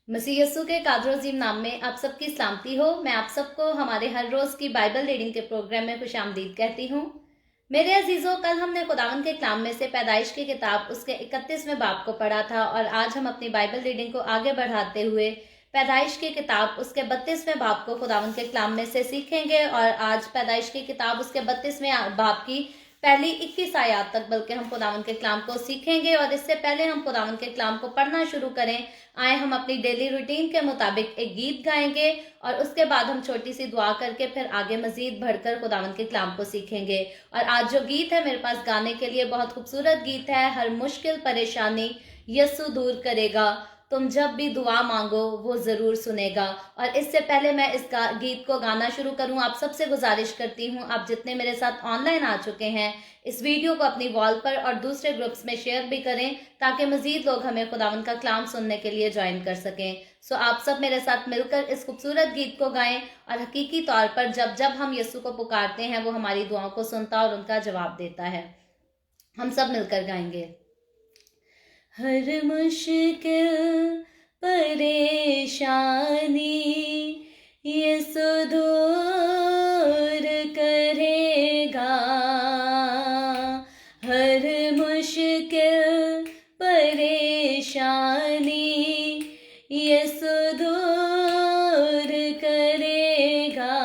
मसीह यस्सु के कादरोजीम नाम में आप सबकी सलामती हो। मैं आप सबको हमारे हर रोज़ की बाइबल रीडिंग के प्रोग्राम में खुशामदीद कहती हूँ। मेरे अजीज़ों, कल हमने खुदावन के कलाम में से पैदाइश की किताब उसके 31वें बाब को पढ़ा था और आज हम अपनी बाइबल रीडिंग को आगे बढ़ाते हुए पैदाइश की किताब उसके 32वें बाब को खुदावन के कलाम में से सीखेंगे। और आज पैदाइश की किताब उसके 32वें बाब की पहली 21 आयत तक बल्कि हम खुदावन के कलाम को सीखेंगे। और इससे पहले हम खुदावन के कलाम को पढ़ना शुरू करें, आए हम अपनी डेली रूटीन के मुताबिक एक गीत गाएंगे और उसके बाद हम छोटी सी दुआ करके फिर आगे मजीद बढ़कर खुदावन के कलाम को सीखेंगे। और आज जो गीत है मेरे पास गाने के लिए बहुत खूबसूरत गीत है। हर मुश्किल परेशानी यस्सु दूर करेगा, तुम जब भी दुआ मांगो वो ज़रूर सुनेगा। और इससे पहले मैं इस गीत को गाना शुरू करूं, आप सबसे गुजारिश करती हूं, आप जितने मेरे साथ ऑनलाइन आ चुके हैं इस वीडियो को अपनी वॉल पर और दूसरे ग्रुप्स में शेयर भी करें ताकि मजीद लोग हमें खुदावन का कलाम सुनने के लिए ज्वाइन कर सकें। सो आप सब मेरे साथ मिलकर इस खूबसूरत गीत को गाएं और हकीकी तौर पर जब जब हम यस्सु को पुकारते हैं वो हमारी दुआओं को सुनता और उनका जवाब देता है। हम सब मिलकर गाएंगे। हर मुश्किल परेशानी यीशु दूर करेगा। हर मुश्किल परेशानी यीशु दूर करेगा।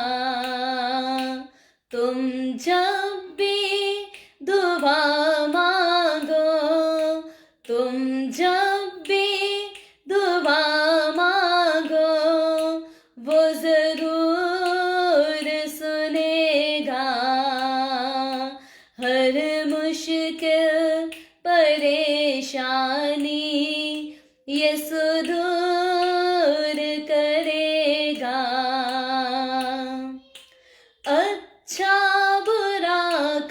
तुम जब भी दुआ मांगो, तुम जब भी दुआ मांगो वो ज़रूर सुनेगा। हर मुश्किल परेशानी यीशु दूर करेगा। अच्छा बुरा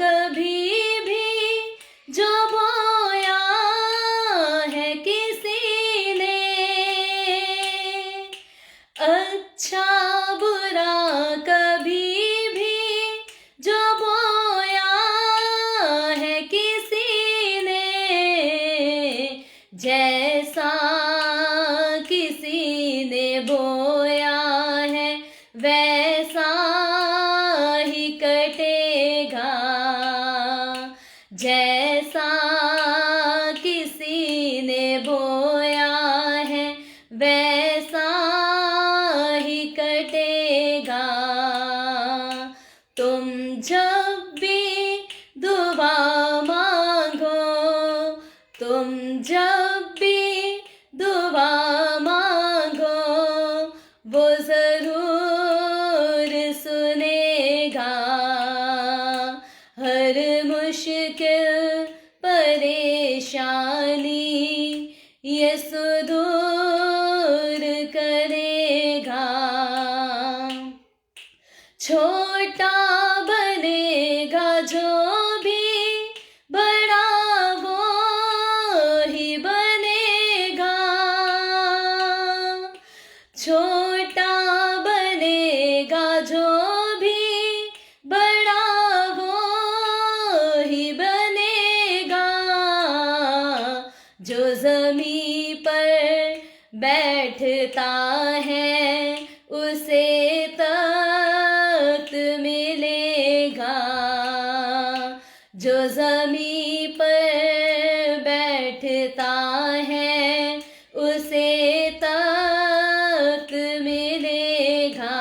कभी भी जो बोया है किसी ने, अच्छा बुरा कभी भी जो बोया है किसी ने, जैसा किसी ने बोया है वैसा ही कटेगा। जैसा किसी ने बोया है वैसा ही कटेगा। तुम जब भी दुआ मांगो, तुम जब भी दुआ मांगो वो ज़रूर सुनेगा। हर मुश्किल परेशानी यीशु दूर करेगा। छोटा बनेगा जो भी बड़ा वो ही बनेगा। छोटा बनेगा जो भी बड़ा वो ही बनेगा। जो ज़मीं पर बैठता है उसे तख्त मिलेगा। जो ज़मीं पर बैठता है उसे तख्त मिलेगा।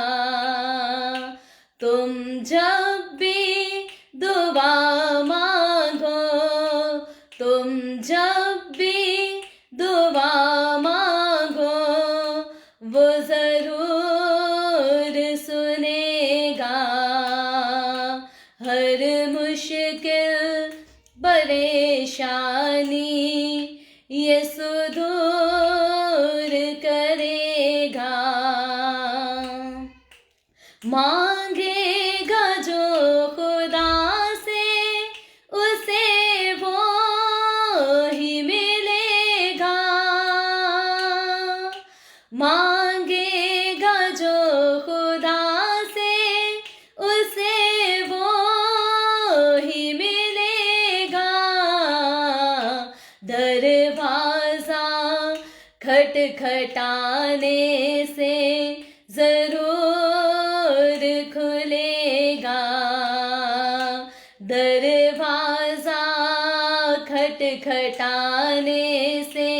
तुम जब भी दुआ मांगो, तुम जब भी दुआ मांगो वो ज़रूर सुनेगा। हर मुश्किल परेशानी यीशु दूर करेगा। मांगेगा जो खुदा से उसे वो ही मिलेगा। मांगेगा जो खुदा से उसे वो ही मिलेगा। दरवाजा खटखटाने से जरूर खुलेगा, दरवाजा खटखटाने से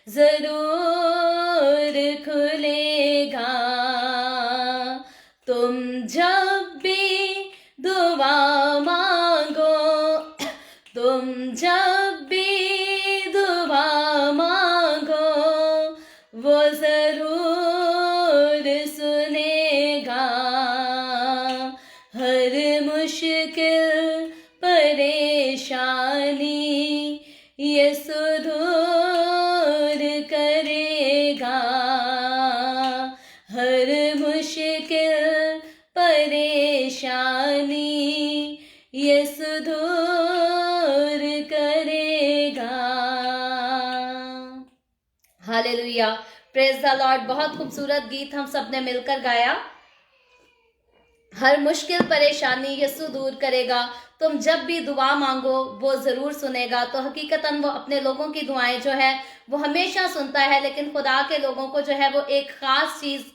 जरूर खुलेगा। तुम जब भी दुआ मांगो, तुम जब भी दुआ मांगो, वो जरूर सुनेगा। हर मुश्किल परेशानी यीशु दूर करेगा। हर मुश्किल परेशानी यीशु दूर करेगा। Hallelujah, praise the Lord. बहुत खूबसूरत गीत हम सब ने मिलकर गाया। हर मुश्किल परेशानी यीशु दूर करेगा। तुम जब भी दुआ मांगो वो जरूर सुनेगा। तो हकीकतन वो अपने लोगों की दुआएं जो है वो हमेशा सुनता है, लेकिन खुदा के लोगों को जो है वो एक खास चीज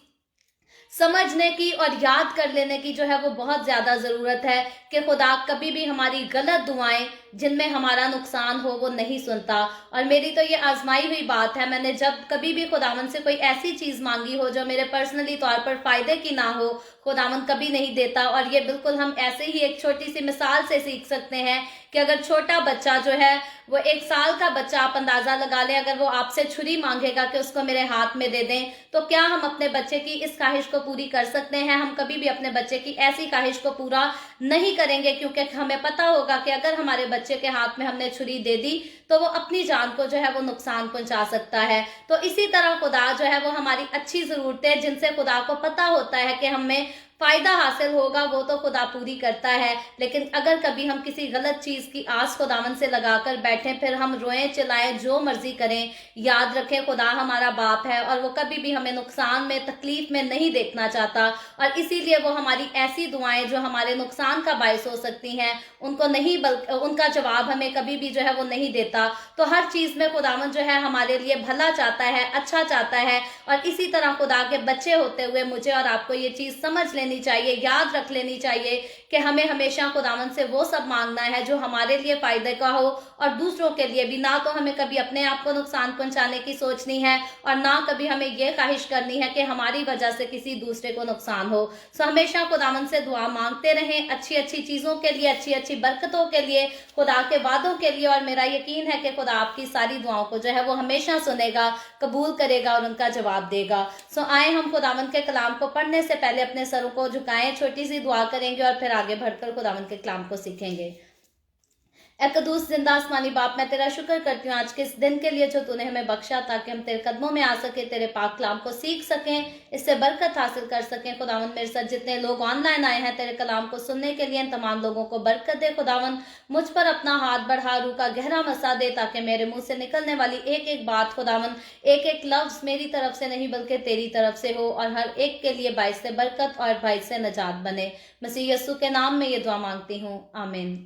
समझने की और याद कर लेने की जो है वो बहुत ज्यादा जरूरत है कि खुदा कभी भी हमारी गलत दुआएं जिनमें हमारा नुकसान हो वो नहीं सुनता। और मेरी तो ये आजमाई हुई बात है, मैंने जब कभी भी खुदावन से कोई ऐसी चीज मांगी हो जो मेरे पर्सनली तौर पर फायदे की ना हो, खुदावन कभी नहीं देता। और ये बिल्कुल हम ऐसे ही एक छोटी सी मिसाल से सीख सकते हैं कि अगर छोटा बच्चा जो है वो 1 साल का बच्चा, आप अंदाजा लगा लें, अगर वो आपसे छुरी मांगेगा कि उसको मेरे हाथ में दे दें, तो क्या हम अपने बच्चे की इस ख्वाहिश को पूरी कर सकते हैं? हम कभी भी अपने बच्चे की ऐसी ख्वाहिश को पूरा नहीं करेंगे, क्योंकि हमें पता होगा कि अगर हमारे बच्चे के हाथ में हमने छुरी दे दी तो वो अपनी जान को जो है वो नुकसान पहुंचा सकता है। तो इसी तरह खुदा जो है वो हमारी अच्छी जरूरतें जिनसे खुदा को पता होता है कि हमें फायदा हासिल होगा वो तो खुदा पूरी करता है। लेकिन अगर कभी हम किसी गलत चीज की आस खुदावन से लगाकर बैठें, फिर हम रोएं चिल्लाएं जो मर्जी करें, याद रखें खुदा हमारा बाप है और वो कभी भी हमें नुकसान में, तकलीफ में नहीं देखना चाहता। और इसीलिए वो हमारी ऐसी दुआएं जो हमारे नुकसान का बायस हो सकती हैं उनको नहीं, बल्कि उनका जवाब हमें कभी भी जो है वो नहीं देता। तो हर चीज में खुदावन जो है हमारे लिए भला चाहता है, अच्छा चाहता है। और इसी तरह खुदा के बच्चे होते हुए मुझे और आपको ये चीज समझ लेनी चाहिए, याद रख लेनी चाहिए कि हमें हमेशा खुदावन से वो सब मांगना है जो हमारे लिए फायदे का हो और दूसरों के लिए भी। ना तो हमें कभी अपने आप को नुकसान पहुंचाने की सोचनी है और ना कभी हमें ये ख्वाहिश करनी है कि हमारी वजह से किसी दूसरे को नुकसान हो। सो हमेशा खुदावन से दुआ मांगते रहें, अच्छी अच्छी चीजों के लिए, अच्छी अच्छी बरकतों के लिए, खुदा के वादों के लिए। और मेरा यकीन है कि खुदा आपकी सारी दुआओं को जो है वो हमेशा सुनेगा, कबूल करेगा और उनका जवाब देगा। सो आए हम खुदावन के कलाम को पढ़ने से पहले अपने सरों को झुकाएं, छोटी सी दुआ करेंगे और फिर आगे बढ़कर खुदावन के कलाम को सीखेंगे। ऐ कदूस जिंदा आसमानी बाप, मैं तेरा शुक्र करती हूँ आज के इस दिन के लिए जो तूने हमें बख्शा, ताकि हम तेरे कदमों में आ सके, तेरे पाक कलाम को सीख सकें, इससे बरकत हासिल कर सकें। खुदावन मेरे साथ जितने लोग ऑनलाइन आए हैं तेरे कलाम को सुनने के लिए, इन तमाम लोगों को बरकत दे। खुदावन मुझ पर अपना हाथ बढ़ा, रूह का गहरा मसा दे, ताकि मेरे मुंह से निकलने वाली एक एक बात खुदावन, एक एक लफ्ज मेरी तरफ से नहीं बल्कि तेरी तरफ से हो और हर एक के लिए बाइस से बरकत और बाइस से नजात बने। मसीह यीशु के नाम में ये दुआ मांगती हूँ, आमीन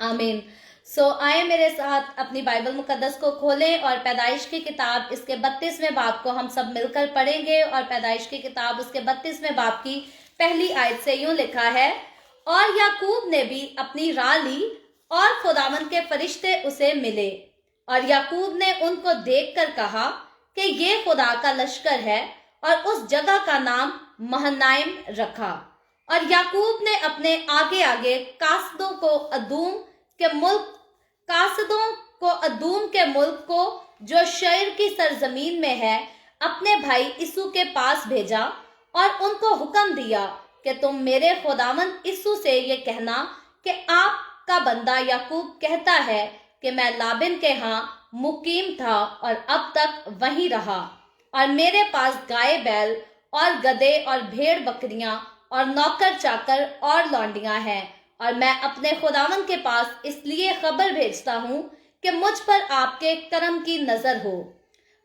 आमीन। सो आए मेरे साथ अपनी बाइबल मुकद्दस को खोलें और पैदाइश की किताब इसके 32वें बाब को हम सब मिलकर पढ़ेंगे। और पैदाइश की किताब उसके 32वें बाब की पहली आयत से यूं लिखा है, और याकूब ने भी अपनी राह ली और खुदावन के फरिश्ते उसे मिले, और याकूब ने उनको देखकर कहा कि ये खुदा का लश्कर है, और उस जगह का नाम महनाइम रखा। और याकूब ने अपने आगे आगे कासदों को अदूम के मुल्क को जो शैर की सरजमीन में है अपने भाई इसू के पास भेजा और उनको हुक्म दिया कि तुम मेरे खुदावन इसू से ये कहना कि आपका बंदा याकूब कहता है कि मैं लाबिन के यहाँ मुकीम था और अब तक वहीं रहा, और मेरे पास गाय बैल और गधे और भेड़ बकरियां और नौकर चाकर और लौंडियां हैं, और मैं अपने खुदावन के पास इसलिए खबर भेजता हूँ कि मुझ पर आपके करम की नजर हो।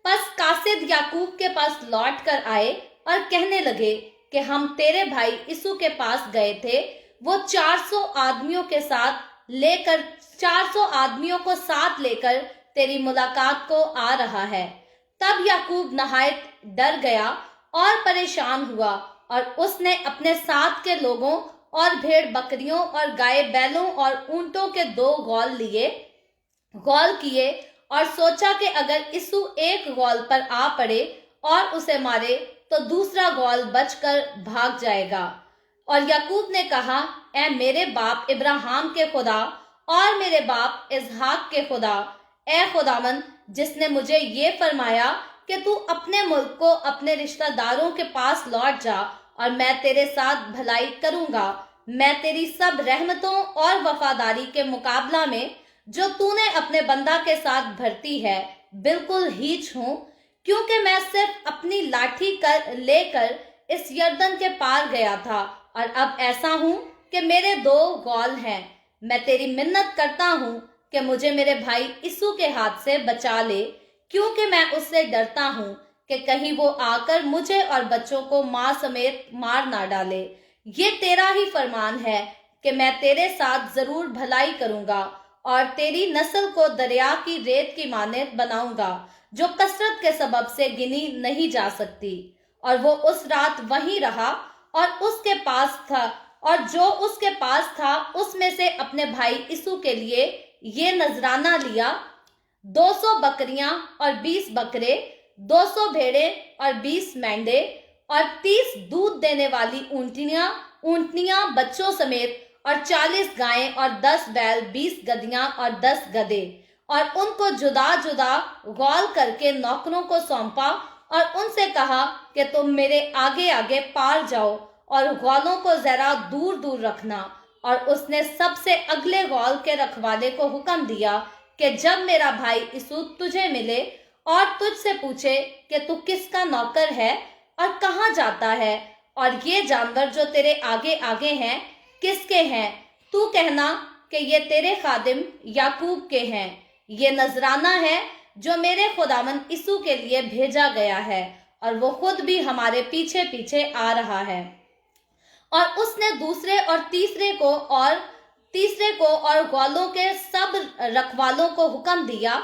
बस कासिद याकूब के पास लौट कर आए और कहने लगे कि हम तेरे भाई इसू के पास गए थे, वो 400 आदमियों को साथ लेकर तेरी मुलाकात को आ रहा है। तब याकूब नहायत डर गया और परेशान हुआ, और उसने अपने साथ के लोगों और भेड़ बकरियों और गाय बैलों और ऊंटों के 2 गौल किए और सोचा कि अगर यीशु एक गौल पर आ पड़े और उसे मारे तो दूसरा गौल बचकर भाग जाएगा। और याकूब ने कहा, ऐ मेरे बाप इब्राहिम के खुदा और मेरे बाप इसहाक के खुदा, ऐ खुदावन जिसने मुझे ये फरमाया कि तू अपने मुल्क को अपने रिश्तेदारों के पास लौट जा और मैं तेरे साथ भलाई करूंगा। मैं तेरी सब रहमतों और वफादारी के मुकाबला में जो तूने अपने बंदा के साथ भरती है बिल्कुल हीच हूँ, क्योंकि मैं सिर्फ अपनी लाठी लेकर इस यरदन के पार गया था और अब ऐसा हूँ कि मेरे 2 गौल हैं। मैं तेरी मिन्नत करता हूँ कि मुझे मेरे भाई यीशु के हाथ से बचा ले, क्योंकि मैं उससे डरता हूँ कि कहीं वो आकर मुझे और बच्चों को माँ समेत मार ना डाले। ये तेरा ही फरमान है कि मैं तेरे साथ जरूर भलाई करूंगा और तेरी नस्ल को दरिया की रेत की मानद बनाऊंगा, जो कसरत के सबब से गिनी नहीं जा सकती। और वो उस रात वहीं रहा और उसके पास था, और जो उसके पास था उसमें से अपने भाई यीशु के लिए ये नजराना लिया, 200 बकरियां और 20 बकरे, 200 भेड़े और 20 मेंढे और 30 दूध देने वाली ऊंटनियां बच्चों समेत, और 40 गायें और 10 बैल, 20 गधियां और 10 गधे। और उनको जुदा जुदा गौल करके नौकरों को सौंपा और उनसे कहा कि तुम मेरे आगे आगे पार जाओ और गौलों को जरा दूर दूर रखना। और उसने सबसे अगले गौल के रखवाले को हुक्म दिया कि जब मेरा भाई यीशु तुझे मिले और तुझसे पूछे कि तू किसका नौकर है और कहाँ जाता है, और ये जानवर जो तेरे आगे आगे हैं किसके हैं, तू कहना कि ये तेरे खादिम याकूब के हैं। ये नजराना है जो मेरे खुदावन यीशु के लिए भेजा गया है, और वो खुद भी हमारे पीछे पीछे आ रहा है। और उसने दूसरे और तीसरे को और ग्वालों के सब रखवालों को हुक्म दिया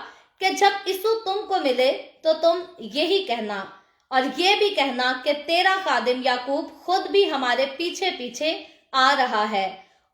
कि जब यीशु तुमको मिले तो तुम यही कहना, और ये भी कहना कि तेरा खादिम याकूब खुद भी हमारे पीछे पीछे आ रहा है।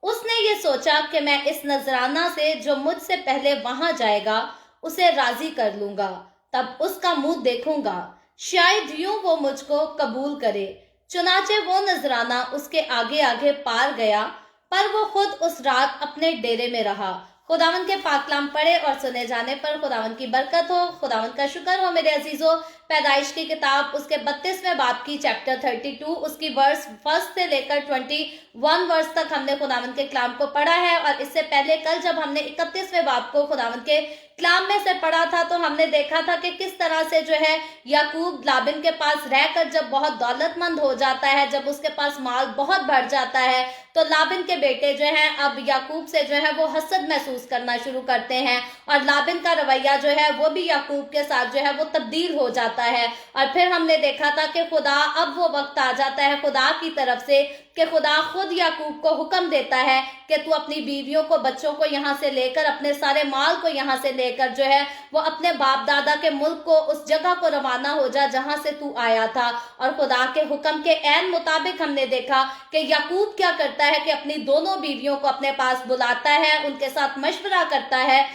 उसने ये सोचा कि मैं इस नजराना से जो मुझसे पहले वहां जाएगा उसे राजी कर लूंगा, तब उसका मुंह देखूंगा, शायद यूं वो मुझको कबूल करे। चुनाचे वो नजराना उसके आगे आगे पार गया, पर वो खुद उस रात अपने डेरे में रहा। खुदावन के पाक कलाम पढ़े और सुने जाने पर खुदावन की बरकत हो। खुदावन का शुक्र हो मेरे अजीजों। पैदाइश की किताब उसके 32वें बाब की चैप्टर 32 उसकी वर्स 1 से लेकर 21 वर्स तक हमने खुदावन के कलाम को पढ़ा है। और इससे पहले कल जब हमने 31वें बाब को खुदावन के कलाम में से पढ़ा था तो हमने देखा था कि किस तरह से जो है याकूब लाबिन के पास रहकर जब बहुत दौलतमंद हो जाता है, जब उसके पास माल बहुत बढ़ जाता है, तो लाबिन के बेटे जो हैं अब याकूब से जो है वो हसद महसूस करना शुरू करते हैं, और लाबिन का रवैया जो है वो भी याकूब के साथ जो है वो तब्दील हो जाता है। और फिर हमने देखा था कि खुदा, अब वो वक्त आ जाता है खुदा की तरफ से कि खुदा खुद याकूब को हुक्म देता है कि तू अपनी बीवियों को, बच्चों को यहाँ से लेकर, अपने सारे माल को यहाँ से लेकर जो है वो अपने बाप दादा के मुल्क को, उस जगह को रवाना हो जा जहां से तू आया था। और खुदा के हुक्म के ऐन मुताबिक हमने देखा कि याकूब क्या करता है कि अपनी दोनों बीवियों को अपने पास बुलाता है, उनके साथ मशवरा करता है,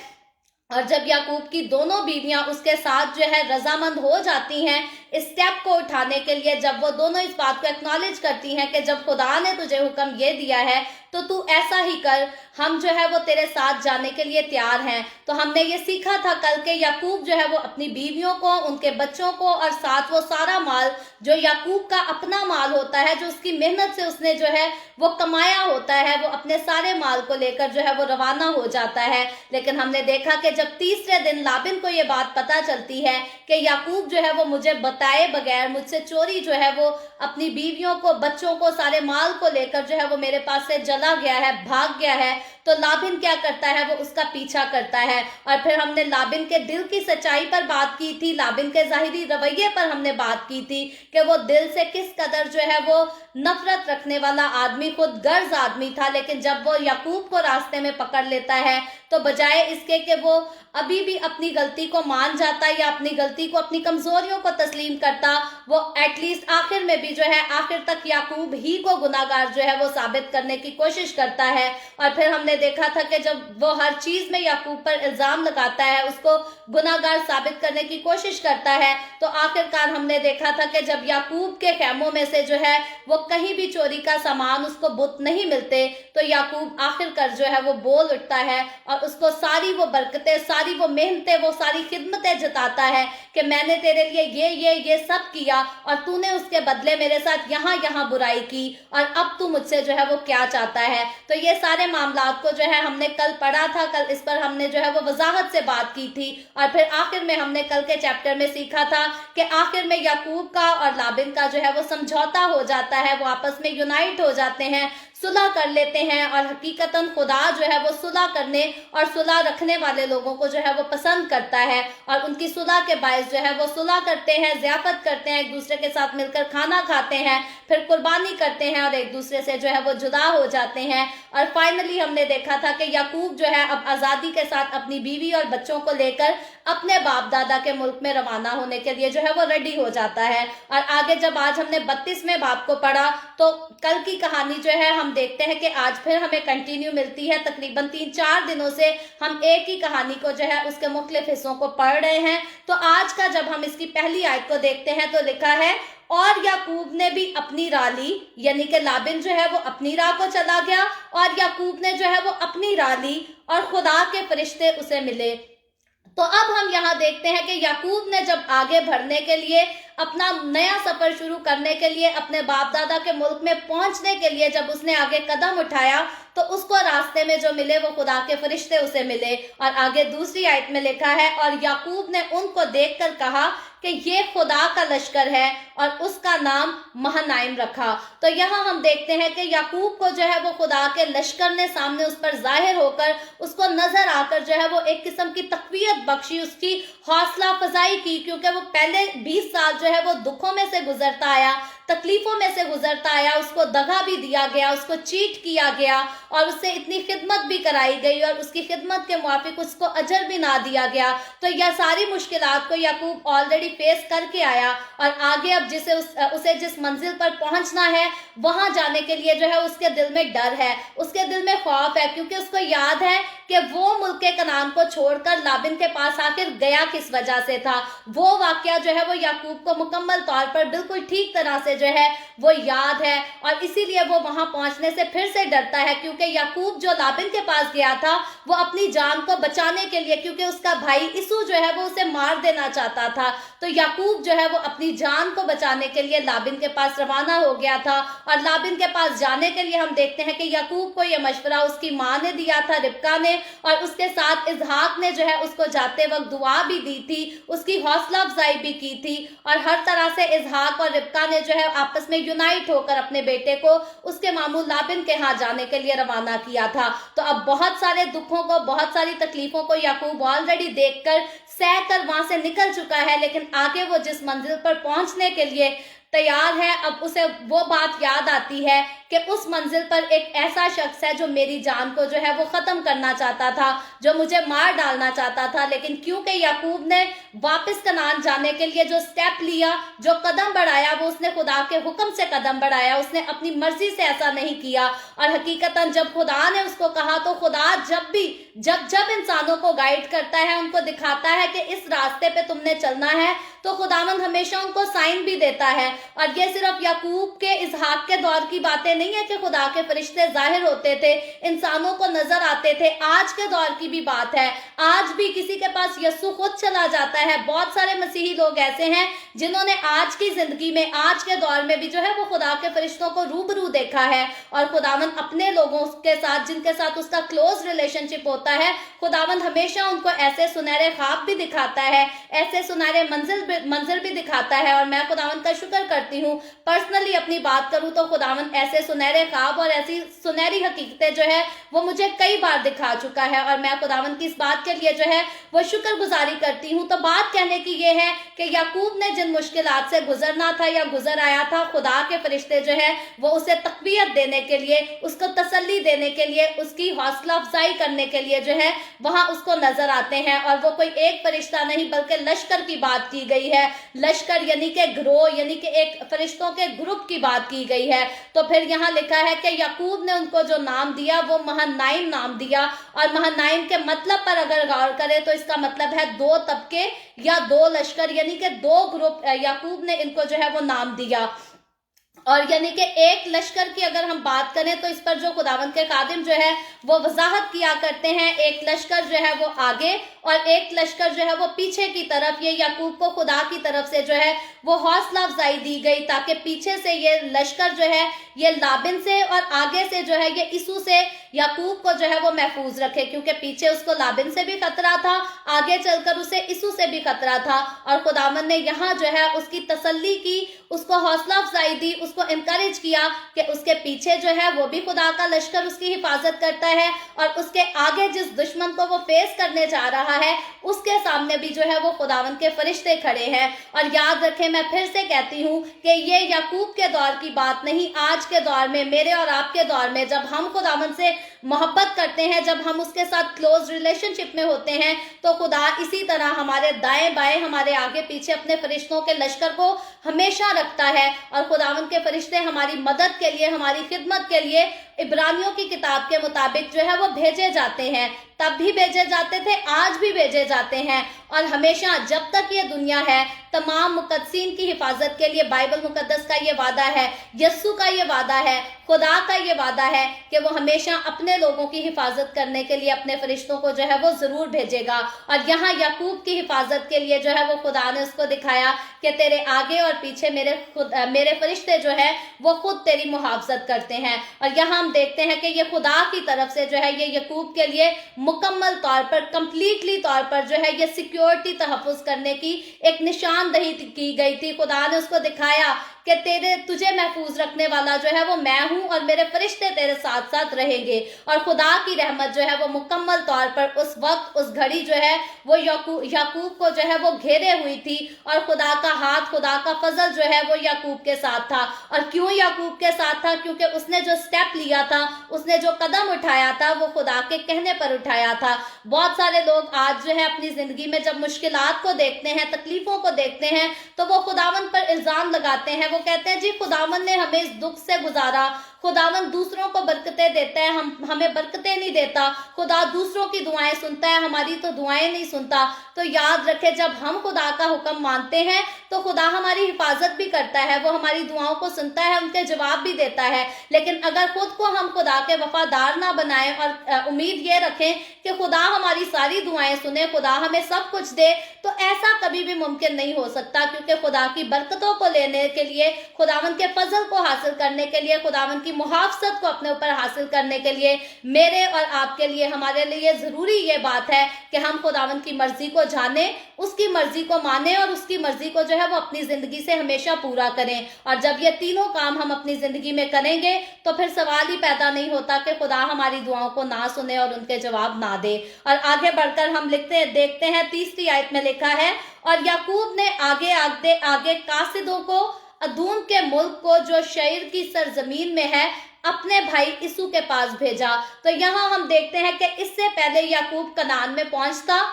और जब याकूब की दोनों बीवियां उसके साथ जो है रजामंद हो जाती हैं इस स्टेप को उठाने के लिए, जब वो दोनों इस बात को एक्नॉलेज करती हैं कि जब खुदा ने तुझे हुक्म ये दिया है तो तू ऐसा ही कर, हम जो है वो तेरे साथ जाने के लिए तैयार हैं। तो हमने ये सीखा था कल के याकूब जो है वो अपनी बीवियों को, उनके बच्चों को और साथ वो सारा माल जो याकूब का अपना माल होता है, जो उसकी मेहनत से उसने जो है वो कमाया होता है, वो अपने सारे माल को लेकर जो है वो रवाना हो जाता है। लेकिन हमने देखा कि जब तीसरे दिन लाबिन को ये बात पता चलती है कि याकूब जो है वो मुझे बताए बगैर मुझसे चोरी जो है वो अपनी बीवियों को, बच्चों को, सारे माल को लेकर जो है वो मेरे पास से चला गया है, भाग गया है, तो लाबिन क्या करता है, वो उसका पीछा करता है। और फिर हमने लाबिन के दिल की सच्चाई पर बात की थी, लाबिन के ज़ाहिरी रवैये पर हमने बात की थी कि वो दिल से किस कदर जो है वो नफरत रखने वाला आदमी, खुद गर्ज आदमी था, लेकिन जब वो याकूब को रास्ते में पकड़ लेता है तो बजाय इसके कि वो अभी भी अपनी गलती को मान जाता या अपनी गलती को, अपनी कमजोरियों को तस्लीम करता, वो एटलीस्ट आखिर में भी जो है आखिर तक याकूब ही को गुनाहगार जो है वो साबित करने की कोशिश करता है। और फिर हमने देखा था कि जब वो हर चीज में याकूब पर इल्जाम लगाता है, उसको गुनाहगार साबित करने की कोशिश करता है, तो आखिरकार हमने देखा था कि जब याकूब के खैमों में से जो है वो कहीं भी चोरी का सामान उसको बुत नहीं मिलते, तो याकूब आखिरकार जो है वो बोल उठता है और उसको सारी वो बरकतें, सारी वो मेहनतें, वो सारी खिदमतें जताता है कि मैंने तेरे लिए ये सब किया और तूने उसके बदले मेरे साथ यहाँ बुराई की, और अब तू मुझसे जो है वो क्या चाहता है। तो ये सारे मामलात को जो है हमने कल पढ़ा था, कल इस पर हमने जो है वो वजाहत से बात की थी। और फिर आखिर में हमने कल के चैप्टर में सीखा था कि आखिर में याकूब का और लाबिन का जो है वो समझौता हो जाता है, वो आपस में यूनाइट हो जाते हैं, सुलह कर लेते हैं। और हकीकतन खुदा जो है वो सुलह करने और सुलह रखने वाले लोगों को जो है वो पसंद करता है, और उनकी सुलह के बायस जो है वो सुलह करते हैं, ज़ियाफत करते हैं, एक दूसरे के साथ मिलकर खाना खाते हैं, फिर कुर्बानी करते हैं और एक दूसरे से जो है वो जुदा हो जाते हैं। और फाइनली हमने देखा था कि याकूब जो है अब आज़ादी के साथ अपनी बीवी और बच्चों को लेकर अपने बाप दादा के मुल्क में रवाना होने के लिए जो है वो रेडी हो जाता है। और आगे जब आज हमने 32वें बाब को पढ़ा, तो कल की कहानी जो है हम देखते हैं कि आज फिर हमें कंटिन्यू मिलती है। तकरीबन 3-4 दिनों से हम एक ही कहानी को जो है उसके मुख्तलिफ हिस्सों को पढ़ रहे हैं। तो आज का जब हम इसकी पहली आयत को देखते हैं तो लिखा है, और याकूब ने भी अपनी राह ली, यानी कि लाबिन जो है वो अपनी राह को चला गया और याकूब ने जो है वो अपनी राह ली और खुदा के फरिश्ते उसे मिले। तो अब हम यहाँ देखते हैं कि याकूब ने जब आगे बढ़ने के लिए, अपना नया सफर शुरू करने के लिए, अपने बाप दादा के मुल्क में पहुंचने के लिए जब उसने आगे कदम उठाया, तो उसको रास्ते में जो मिले वो खुदा के फरिश्ते उसे मिले। और आगे दूसरी आयत में लिखा है, और याकूब ने उनको देखकर कहा कि ये खुदा का लश्कर है, और उसका नाम महनाइम रखा। तो यहाँ हम देखते हैं कि याकूब को जो है वो खुदा के लश्कर ने सामने उस पर जाहिर होकर, उसको नजर आकर जो है वो एक किस्म की तकवीयत बख्शी, उसकी हौसला फजाई की, क्योंकि वो पहले 20 साल जो है वो दुखों में से गुजरता आया, तकलीफों में से गुजरता आया, उसको दगा भी दिया गया, उसको चीट किया गया और उससे इतनी खिदमत भी कराई गई और उसकी खिदमत के मुआफिक उसको अजर भी ना दिया गया। तो यह सारी मुश्किलात को याकूब ऑलरेडी फेस करके आया, और आगे अब उसे जिस मंजिल पर पहुंचना है वहां जाने के लिए जो है उसके दिल में डर है, उसके दिल में खौफ है, क्योंकि उसको याद है कि वो मुल्क के कनान को छोड़कर लाबिन के पास आखिर गया किस वजह से था। वो वाकया जो है वो याकूब को मुकम्मल तौर पर बिल्कुल ठीक तरह से जो है वो याद है, और इसीलिए वो वहां पहुंचने से फिर से डरता है, क्योंकि याकूब जो लाबिन के पास गया था वो अपनी जान को बचाने के लिए, क्योंकि उसका भाई इसू जो है वो उसे मार देना चाहता था, तो याकूब जो है वो अपनी जान को बचाने के लिए लाबिन के पास रवाना हो गया था। और लाबिन के पास जाने के लिए हम देखते हैं कि याकूब को यह मशवरा उसकी माँ ने दिया था, रिबका ने, और उसके साथ इसहाक ने जो है उसको जाते वक्त दुआ भी दी थी, उसकी हौसला अफजाई भी की थी, और हर तरह से इसहाक और रिबका ने जो है आपस में यूनाइट होकर अपने बेटे को उसके मामू लाबिन के यहाँ जाने के लिए रवाना किया था। तो अब बहुत सारे दुखों को, बहुत सारी तकलीफों को याकूब ऑलरेडी देखकर, सह कर वहां से निकल चुका है, लेकिन आगे वो जिस मंजिल पर पहुंचने के लिए तैयार है, अब उसे वो बात याद आती है कि उस मंजिल पर एक ऐसा शख्स है जो मेरी जान को जो है वो खत्म करना चाहता था, जो मुझे मार डालना चाहता था, लेकिन क्योंकि याकूब ने वापस कनान जाने के लिए जो स्टेप लिया, जो कदम बढ़ाया, वो उसने खुदा के हुक्म से कदम बढ़ाया, उसने अपनी मर्जी से ऐसा नहीं किया। और हकीकतन जब खुदा ने उसको कहा, तो खुदा जब इंसानों को गाइड करता है, उनको दिखाता है कि इस रास्ते पे तुमने चलना है, तो खुदावंद हमेशा उनको साइन भी देता है। और ये सिर्फ याकूब के इसहाक के दौर की बातें नहीं है कि खुदा के फरिश्ते जाहिर होते थे, इंसानों को नजर आते थे, आज के दौर की भी बात है। आज भी किसी के पास यस्सु खुद चला जाता है। बहुत सारे मसीही लोग ऐसे हैं जिन्होंने आज की जिंदगी में, आज के दौर में भी जो है वो खुदा के फरिश्तों को रूबरू देखा है, और खुदावंद अपने लोगों के साथ, जिनके साथ उसका क्लोज रिलेशनशिप होता है, खुदावंद हमेशा उनको ऐसे सुनहरे ख्वाब भी दिखाता है, ऐसे सुनहरे मंजर भी दिखाता है। और मैं खुदावंद का शुक्र करती हूँ, पर्सनली अपनी बात करूँ तो खुदावंद ऐसे सुनहरे ख्वाब और ऐसी सुनहरी हकीकतें जो है वो मुझे कई बार दिखा चुका है, और मैं खुदावंद की इस बात के लिए जो है वो शुक्रगुजारी करती हूँ। तो बात कहने की ये है कि याकूब ने जिन मुश्किलात से गुजरना था या गुजर आया था, खुदा के फरिश्ते जो है वो उसे तकवीयत देने के लिए, उसको तसल्ली देने के लिए, उसकी हौसला अफजाई करने के लिए जो है वहां उसको नजर आते हैं। और वो कोई एक फरिश्ता नहीं बल्कि लश्कर की बात की गई है। लश्कर यानी कि गिरोह, यानी कि एक फरिश्तों के ग्रुप की बात की गई है। तो फिर यहाँ लिखा है कि याकूब ने उनको जो नाम दिया वो महनाइम नाम दिया, और महनाइम के मतलब पर अगर गौर करें तो इसका मतलब है दो तबके या दो लश्कर, यानी कि दो ग्रुप। याकूब ने इनको जो है वो नाम दिया। और यानी कि एक लश्कर की अगर हम बात करें तो इस पर जो खुदावंद के खादिम जो है वो वजाहत किया करते हैं, एक लश्कर जो है वो आगे और एक लश्कर जो है वो पीछे की तरफ। ये याकूब को खुदा की तरफ से जो है वो हौसला अफजाई दी गई, ताकि पीछे से ये लश्कर जो है ये लाबिन से और आगे से जो है ये इसू से याकूब को जो है वो महफूज रखे, क्योंकि पीछे उसको लाबिन से भी खतरा था, आगे चलकर उसे इसू से भी खतरा था। और खुदावंद ने यहाँ जो है उसकी तसल्ली की, उसको हौसला अफजाई दी, उसको इनकरेज किया कि उसके पीछे जो है वो भी खुदा का लश्कर उसकी हिफाजत करता है, और उसके आगे जिस दुश्मन को वो फेस करने जा रहा है उसके सामने भी जो है वो खुदावंद के फरिश्ते खड़े हैं। और याद रखें, मैं फिर से कहती हूँ कि ये याकूब के दौर की बात नहीं, आज के दौर में, मेरे और आपके दौर में, जब हम खुदावंद से मोहब्बत करते हैं, जब हम उसके साथ क्लोज रिलेशनशिप में होते हैं, तो खुदा इसी तरह हमारे दाएं बाएं, हमारे आगे पीछे अपने फरिश्तों के लश्कर को हमेशा रखता है। और खुदावंद के फरिश्ते हमारी मदद के लिए, हमारी खिदमत के लिए इब्रानियों की किताब के मुताबिक जो है वो भेजे जाते हैं। तब भी भेजे जाते थे, आज भी भेजे जाते हैं, और हमेशा जब तक ये दुनिया है तमाम मुकद्दसीन की हिफाजत के लिए बाइबल मुकद्दस का ये वादा है, यस्सु का ये वादा है, खुदा का ये वादा है कि वो हमेशा अपने लोगों की हिफाजत करने के लिए अपने फरिश्तों को जो है वो जरूर भेजेगा। और यहाँ याकूब की हिफाजत के लिए जो है वो खुदा ने उसको दिखाया कि तेरे आगे और पीछे मेरे फरिश्ते जो है वो खुद तेरी मुहाफजत करते हैं। और यहाँ हम देखते हैं कि ये खुदा की तरफ से जो है ये याकूब के लिए मुकम्मल तौर पर, कंप्लीटली तौर पर जो है ये सिक्योरिटी तहफ़्फ़ुज़ करने की एक निशानदही की गई थी। खुदा ने उसको दिखाया कि तुझे महफूज रखने वाला जो है वो मैं हूं, और मेरे फरिश्ते तेरे साथ साथ रहेंगे। और खुदा की रहमत जो है वो मुकम्मल तौर पर उस वक्त, उस घड़ी जो है वो याकूब को जो है वो घेरे हुई थी, और खुदा का हाथ, खुदा का फजल जो है वो याकूब के साथ था। और क्यों याकूब के साथ था? क्योंकि उसने जो स्टेप लिया था, उसने जो कदम उठाया था वो खुदा के कहने पर उठाया था। बहुत सारे लोग आज जो है अपनी जिंदगी में जब मुश्किलात को देखते हैं, तकलीफों को देखते हैं, तो वो खुदावंद पर इल्जाम लगाते हैं। वो कहते हैं जी खुदावंद ने हमें इस दुख से गुजारा, खुदावंद दूसरों को बरकतें देता है, हमें बरकतें नहीं देता, खुदा दूसरों की दुआएं सुनता है, हमारी तो दुआएं नहीं सुनता। तो याद रखें, जब हम खुदा का हुक्म मानते हैं तो खुदा हमारी हिफाजत भी करता है, वो हमारी दुआओं को सुनता है, उनके जवाब भी देता है। लेकिन अगर खुद को हम खुदा के वफादार ना बनाएं और उम्मीद ये रखें कि खुदा हमारी सारी दुआएं सुने, खुदा हमें सब कुछ दे, तो ऐसा कभी भी मुमकिन नहीं हो सकता। क्योंकि खुदा की बरकतों को लेने के लिए, खुदावंद के फजल को हासिल करने के लिए, खुदावंद की मुहाफजत को अपने ऊपर हासिल करने के लिए, मेरे और आपके लिए, हमारे लिए जरूरी ये बात है कि हम खुदावंद की मर्जी को जाने, उसकी मर्जी को माने, और उसकी मर्जी को जो है वो अपनी जिंदगी से हमेशा पूरा करें। और जब ये तीनों काम हम अपनी जिंदगी में करेंगे तो फिर सवाल ही पैदा नहीं होता कि खुदा हमारी दुआओं को ना सुने और उनके जवाब ना दे। और आगे बढ़कर हम देखते हैं 3री आयत में लिखा है, और याकूब ने आगे कासिदों को अदूम के मुल्क को जो शईर की सरजमीन में है अपने भाई इसू के पास भेजा। तो यहाँ हम देखते हैं कि इससे पहले याकूब कनान में पहुंचता,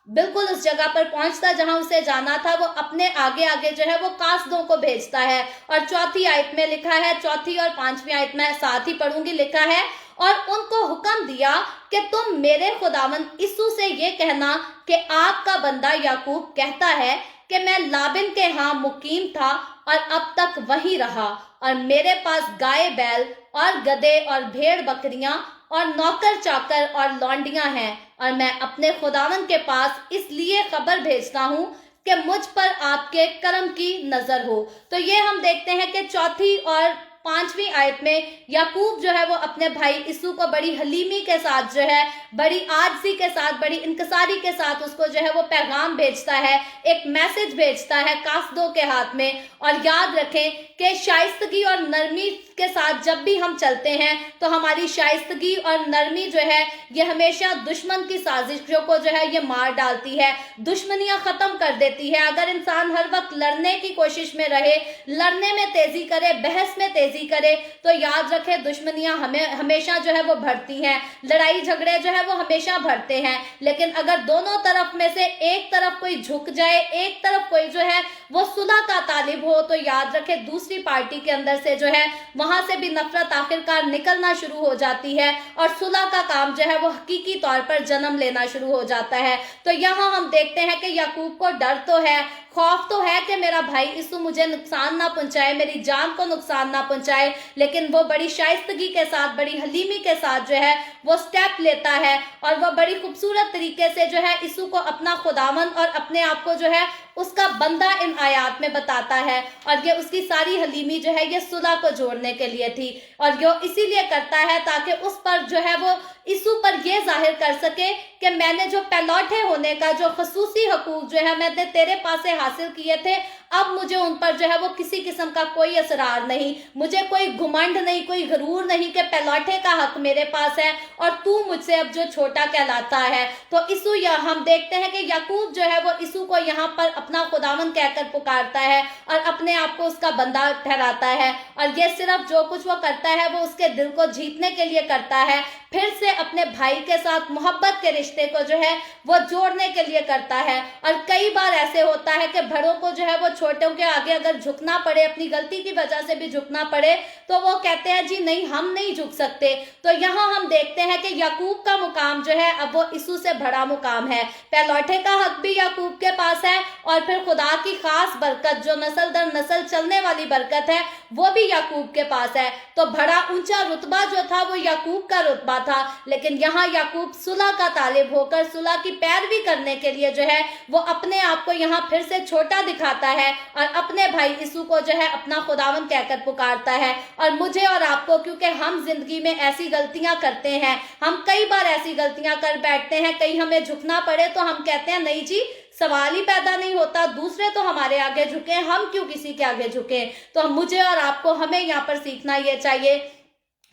बिल्कुल उस जगह पर पहुंचता जहां उसे जाना था, वो अपने आगे आगे जो है वो कासदों को भेजता है। और 4ठी आयत में लिखा है, 4ठी और 5वीं आयत में साथ ही पढ़ूंगी, लिखा है, और उनको हुक्म दिया कि तुम मेरे खुदावंद इसू से ये कहना कि आपका बंदा याकूब कहता है कि मैं लाबिन के यहाँ मुकीम था और अब तक वहीं रहा, और मेरे पास गाय बैल और गधे और भेड़ बकरियां और नौकर चाकर और लौंडियां हैं, और मैं अपने खुदावंद के पास इसलिए खबर भेजता हूँ कि मुझ पर आपके करम की नजर हो। तो ये हम देखते हैं कि चौथी और 5वीं आयत में याकूब जो है वो अपने भाई इसू को बड़ी हलीमी के साथ जो है, बड़ी आजजी के साथ, बड़ी इंकसारी के साथ उसको जो है वो पैगाम भेजता है, एक मैसेज भेजता है कासदों के हाथ में। और याद रखें कि शाइस्तगी और नरमी के साथ जब भी हम चलते हैं तो हमारी शाइस्तगी और नरमी जो है ये हमेशा दुश्मन की साजिशों को जो है ये मार डालती है, दुश्मनियां खत्म कर देती है। अगर इंसान हर वक्त लड़ने की कोशिश में रहे, लड़ने में तेजी करे, बहस में तेजी करे, तो याद रखे दुश्मनियां हमेशा जो है वो बढ़ती हैं, लड़ाई झगड़े जो है वो हमेशा बढ़ते हैं। लेकिन अगर दोनों तरफ में से एक तरफ कोई झुक जाए, एक तरफ कोई जो है वो सुलह का तालिब हो, तो याद रखे दूसरी पार्टी के अंदर से जो है वहां से भी नफरत आखिरकार निकलना शुरू हो जाती है और सुलह का काम जो है वो हकीकी तौर पर जन्म लेना शुरू हो जाता है। तो यहाँ हम देखते हैं कि याकूब को डर तो है, खौफ तो है कि मेरा भाई इसू मुझे नुकसान ना पहुंचाए, मेरी जान को नुकसान ना पहुंचाए, लेकिन वो बड़ी शाइस्तगी के साथ, बड़ी हलीमी के साथ जो है वो स्टेप लेता है और वो बड़ी खूबसूरत तरीके से जो है इसू को अपना खुदावंद और अपने आप को जो है उसका बंदा इन आयात में बताता है। और ये उसकी सारी हलीमी जो है ये सुलह को जोड़ने के लिए थी और ये इसीलिए करता है ताकि उस पर जो है वो इसू पर ये जाहिर कर सके कि मैंने जो पहलौठे होने का जो खसूसी हकूक जो है मैंने तेरे पास से हासिल किए थे, अब मुझे उन पर जो है वो किसी किस्म का कोई असरार नहीं, मुझे कोई घुमंड नहीं, कोई गरूर नहीं कि पहलौठे का हक मेरे पास है और तू मुझसे अब जो छोटा कहलाता है। तो इसू हम देखते हैं कि याकूब जो है वो इसू को यहाँ पर अपना खुदावंद कहकर पुकारता है और अपने आप को उसका बंदा ठहराता है। और ये सिर्फ जो कुछ वो करता है वो उसके दिल को जीतने के लिए करता है, फिर से अपने भाई के साथ मोहब्बत के रिश्ते को जो है वो जोड़ने के लिए करता है। और कई बार ऐसे होता है कि बड़ों को जो है वो छोटों के आगे अगर झुकना पड़े, अपनी गलती की वजह से भी झुकना पड़े, तो वो कहते हैं जी नहीं हम नहीं झुक सकते। तो यहाँ हम देखते हैं कि याकूब का मुकाम जो है अब वो इसू से बड़ा मुकाम है, पहलौठे का हक भी याकूब के पास है और फिर खुदा की खास बरकत जो नस्ल दर नस्ल चलने वाली बरकत है वो भी याकूब के पास है। तो बड़ा ऊंचा रुतबा जो था वो याकूब का रुतबा था, लेकिन यहाँ याकूब सुलह का तालिब होकर सुलह की पैरवी करने के लिए जो है वो अपने आप को यहाँ फिर से छोटा दिखाता है और अपने भाई इसू को जो है अपना खुदावंद कहकर पुकारता है। और मुझे और आपको, क्योंकि हम जिंदगी में ऐसी गलतियां करते हैं, हम कई बार ऐसी गलतियां कर बैठते हैं, कहीं हमें झुकना पड़े तो हम कहते हैं नहीं जी सवाल ही पैदा नहीं होता, दूसरे तो हमारे आगे झुके, हम क्यों किसी के आगे झुके। तो मुझे और आपको हमें यहाँ पर सीखना ये चाहिए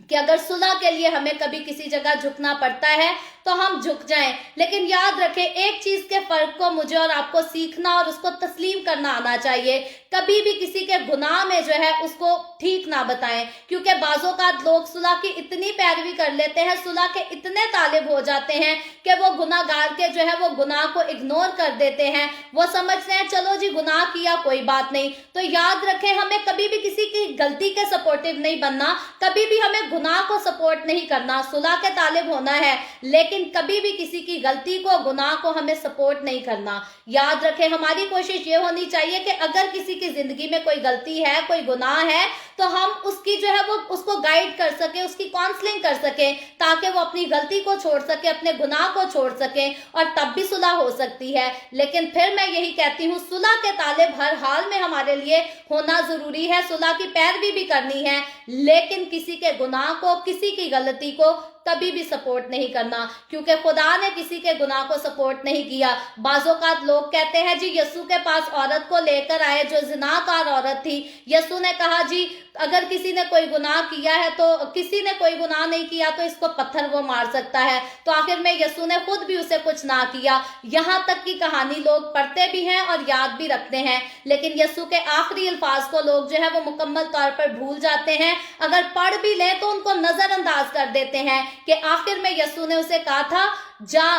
कि अगर सुलह के लिए हमें कभी किसी जगह झुकना पड़ता है तो हम झुक जाएं, लेकिन याद रखें एक चीज के फर्क को मुझे और आपको सीखना और उसको तस्लीम करना आना चाहिए। कभी भी किसी के गुनाह में जो है उसको ठीक ना बताएं, क्योंकि बाजों का लोग सुलह की इतनी पैरवी कर लेते हैं, सुलह के इतने तालिब हो जाते हैं कि वो गुनाहगार के जो है वो गुनाह को इग्नोर कर देते हैं, वो समझते हैं चलो जी गुनाह किया कोई बात नहीं। तो याद रखें हमें कभी भी किसी की गलती के सपोर्टिव नहीं बनना, कभी भी हमें गुनाह को सपोर्ट नहीं करना, सुलह के तालिब होना है, लेकिन कभी भी किसी की गलती को, गुनाह को हमें सपोर्ट नहीं करना। याद रखें हमारी कोशिश ये होनी चाहिए कि अगर किसी की जिंदगी में कोई गलती है, कोई गुनाह है, तो हम उसकी जो है वो उसको गाइड कर सके, उसकी काउंसलिंग कर सके, ताकि वो अपनी गलती को छोड़ सके, अपने गुनाह को छोड़ सके, और तब भी सुलह हो सकती है। लेकिन फिर मैं यही कहती हूँ सुलह के तालिब हर हाल में हमारे लिए होना जरूरी है, सुलह की पैरवी भी करनी है, लेकिन किसी के गुनाह को, किसी की गलती को कभी भी सपोर्ट नहीं करना, क्योंकि खुदा ने किसी के गुनाह को सपोर्ट नहीं किया। बाज़ोकात लोग कहते हैं जी यीशु के पास औरत को लेकर आए जो ज़िनाकार औरत थी, यीशु ने कहा जी अगर किसी ने कोई गुनाह किया है तो, किसी ने कोई गुनाह नहीं किया तो इसको पत्थर वो मार सकता है। तो आखिर में यीशु ने खुद भी उसे कुछ ना किया। यहाँ तक की कहानी लोग पढ़ते भी हैं और याद भी रखते हैं, लेकिन यीशु के आखिरी अल्फाज को लोग जो है वो मुकम्मल तौर पर भूल जाते हैं। अगर पढ़ भी लें तो उनको नजरअंदाज कर देते हैं कि आखिर में यीशु ने उसे कहा था जा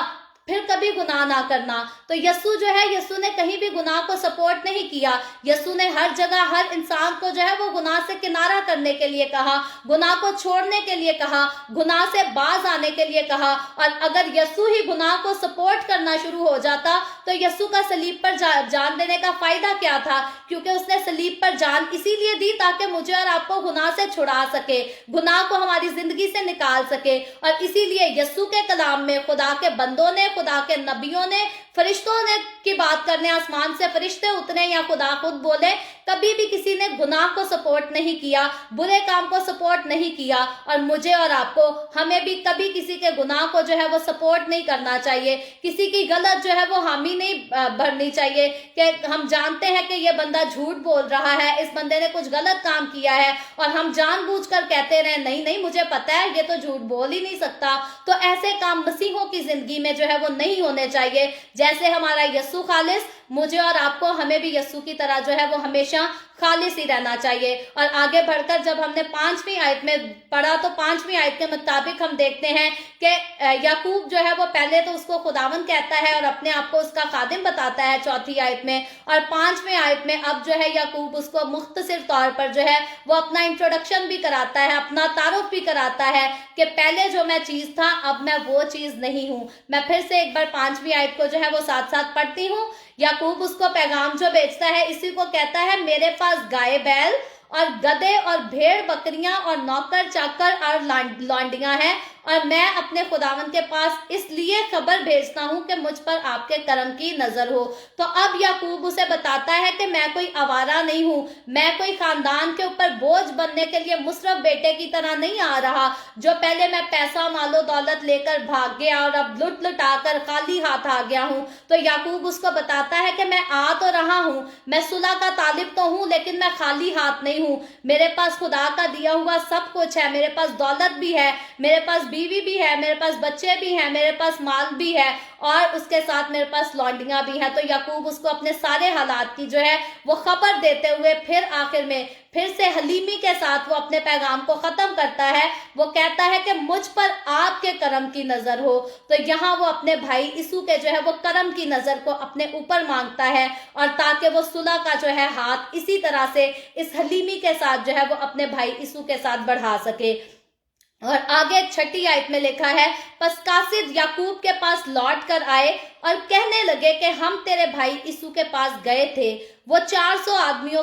फिर कभी गुनाह ना करना। तो यीशु जो है, यीशु ने कहीं भी गुनाह को सपोर्ट नहीं किया। यीशु ने हर जगह हर इंसान को जो है वो गुनाह से किनारा करने के लिए कहा, गुनाह को छोड़ने के लिए कहा, गुनाह से बाज आने के लिए कहा। और अगर यीशु ही गुनाह को सपोर्ट करना शुरू हो जाता तो यीशु का सलीब पर जान देने का फायदा क्या था, क्योंकि उसने सलीब पर जान इसीलिए दी ताकि मुझे और आपको गुनाह से छुड़ा सके, गुनाह को हमारी जिंदगी से निकाल सके। और इसीलिए यीशु के कलाम में खुदा के बंदों ने, खुदा के नबियों ने فرشتوں نے کی بات کرنے, آسمان سے فرشتے اترے یا خدا خود بولے, کبھی بھی کسی نے گناہ کو سپورٹ نہیں کیا, برے کام کو سپورٹ نہیں کیا. اور مجھے اور آپ کو, ہمیں بھی کبھی کسی کے گناہ کو جو ہے وہ سپورٹ نہیں کرنا چاہیے, کسی کی غلط جو ہے وہ حامی نہیں بھرنی چاہیے کہ ہم جانتے ہیں کہ یہ بندہ جھوٹ بول رہا ہے, اس بندے نے کچھ غلط کام کیا ہے, اور ہم جان بوجھ کر کہتے رہے نہیں نہیں مجھے پتا ہے یہ تو جھوٹ بول ہی نہیں سکتا. تو ایسے کام مسیحوں کی زندگی میں جو ہے وہ نہیں ہونے چاہیے. جیسے ہمارا یسوع خالص, مجھے اور آپ کو, ہمیں بھی یسوع کی طرح جو ہے وہ ہمیشہ خالص ہی رہنا چاہیے. اور آگے بڑھ کر جب ہم نے 5ویں آیت میں پڑھا تو 5ویں آیت کے مطابق ہم دیکھتے ہیں کہ یعقوب جو ہے وہ پہلے تو اس کو خداوند کہتا ہے اور اپنے آپ کو اس کا خادم بتاتا ہے 4تھی آیت میں, اور 5ویں آیت میں اب جو ہے یعقوب اس کو مختصر طور پر جو ہے وہ اپنا انٹروڈکشن بھی کراتا ہے, اپنا تعارف بھی کراتا ہے کہ پہلے جو میں چیز تھا اب میں وہ چیز نہیں ہوں. میں پھر سے ایک بار 5ویں آیت کو جو ہے وہ ساتھ ساتھ پڑھتی ہوں. یعقوب اس کو پیغام جو بیچتا ہے اسی کو کہتا ہے, میرے پاس گائے بیل اور گدے اور بھیڑ بکریاں اور نوکر چاکر اور لانڈیاں ہیں, اور میں اپنے خداوند کے پاس اس لیے خبر بھیجتا ہوں کہ مجھ پر آپ کے کرم کی نظر ہو. تو اب یعقوب اسے بتاتا ہے کہ میں کوئی آوارہ نہیں ہوں, میں کوئی خاندان کے اوپر بوجھ بننے کے لیے مصرف بیٹے کی طرح نہیں آ رہا جو پہلے میں پیسہ مال و دولت لے کر بھاگ گیا اور اب لٹ لٹا کر خالی ہاتھ آ گیا ہوں. تو یعقوب اس کو بتاتا ہے کہ میں آ تو رہا ہوں, میں صلح کا طالب تو ہوں, لیکن میں خالی ہاتھ نہیں ہوں. میرے پاس خدا کا دیا ہوا سب کچھ ہے, میرے پاس دولت بھی ہے, میرے پاس بیوی بھی ہے, میرے پاس بچے بھی ہیں, میرے پاس مال بھی ہے, اور اس کے ساتھ میرے پاس لانڈیاں بھی ہیں. تو یعقوب اس کو اپنے سارے حالات کی جو ہے وہ خبر دیتے ہوئے پھر آخر میں پھر سے حلیمی کے ساتھ وہ اپنے پیغام کو ختم کرتا ہے. وہ کہتا ہے کہ مجھ پر آپ کے کرم کی نظر ہو. تو یہاں وہ اپنے بھائی یسوع کے جو ہے وہ کرم کی نظر کو اپنے اوپر مانگتا ہے, اور تاکہ وہ صلح کا جو ہے ہاتھ اسی طرح سے اس حلیمی کے ساتھ جو ہے وہ اپنے بھائی یسوع کے ساتھ بڑھا سکے. اور آگے 6 آیت میں لکھا ہے, پس قاصد یعقوب کے پاس لوٹ کر آئے اور کہنے لگے کہ ہم تیرے بھائی یسوع کے پاس گئے تھے, وہ 400 آدمیوں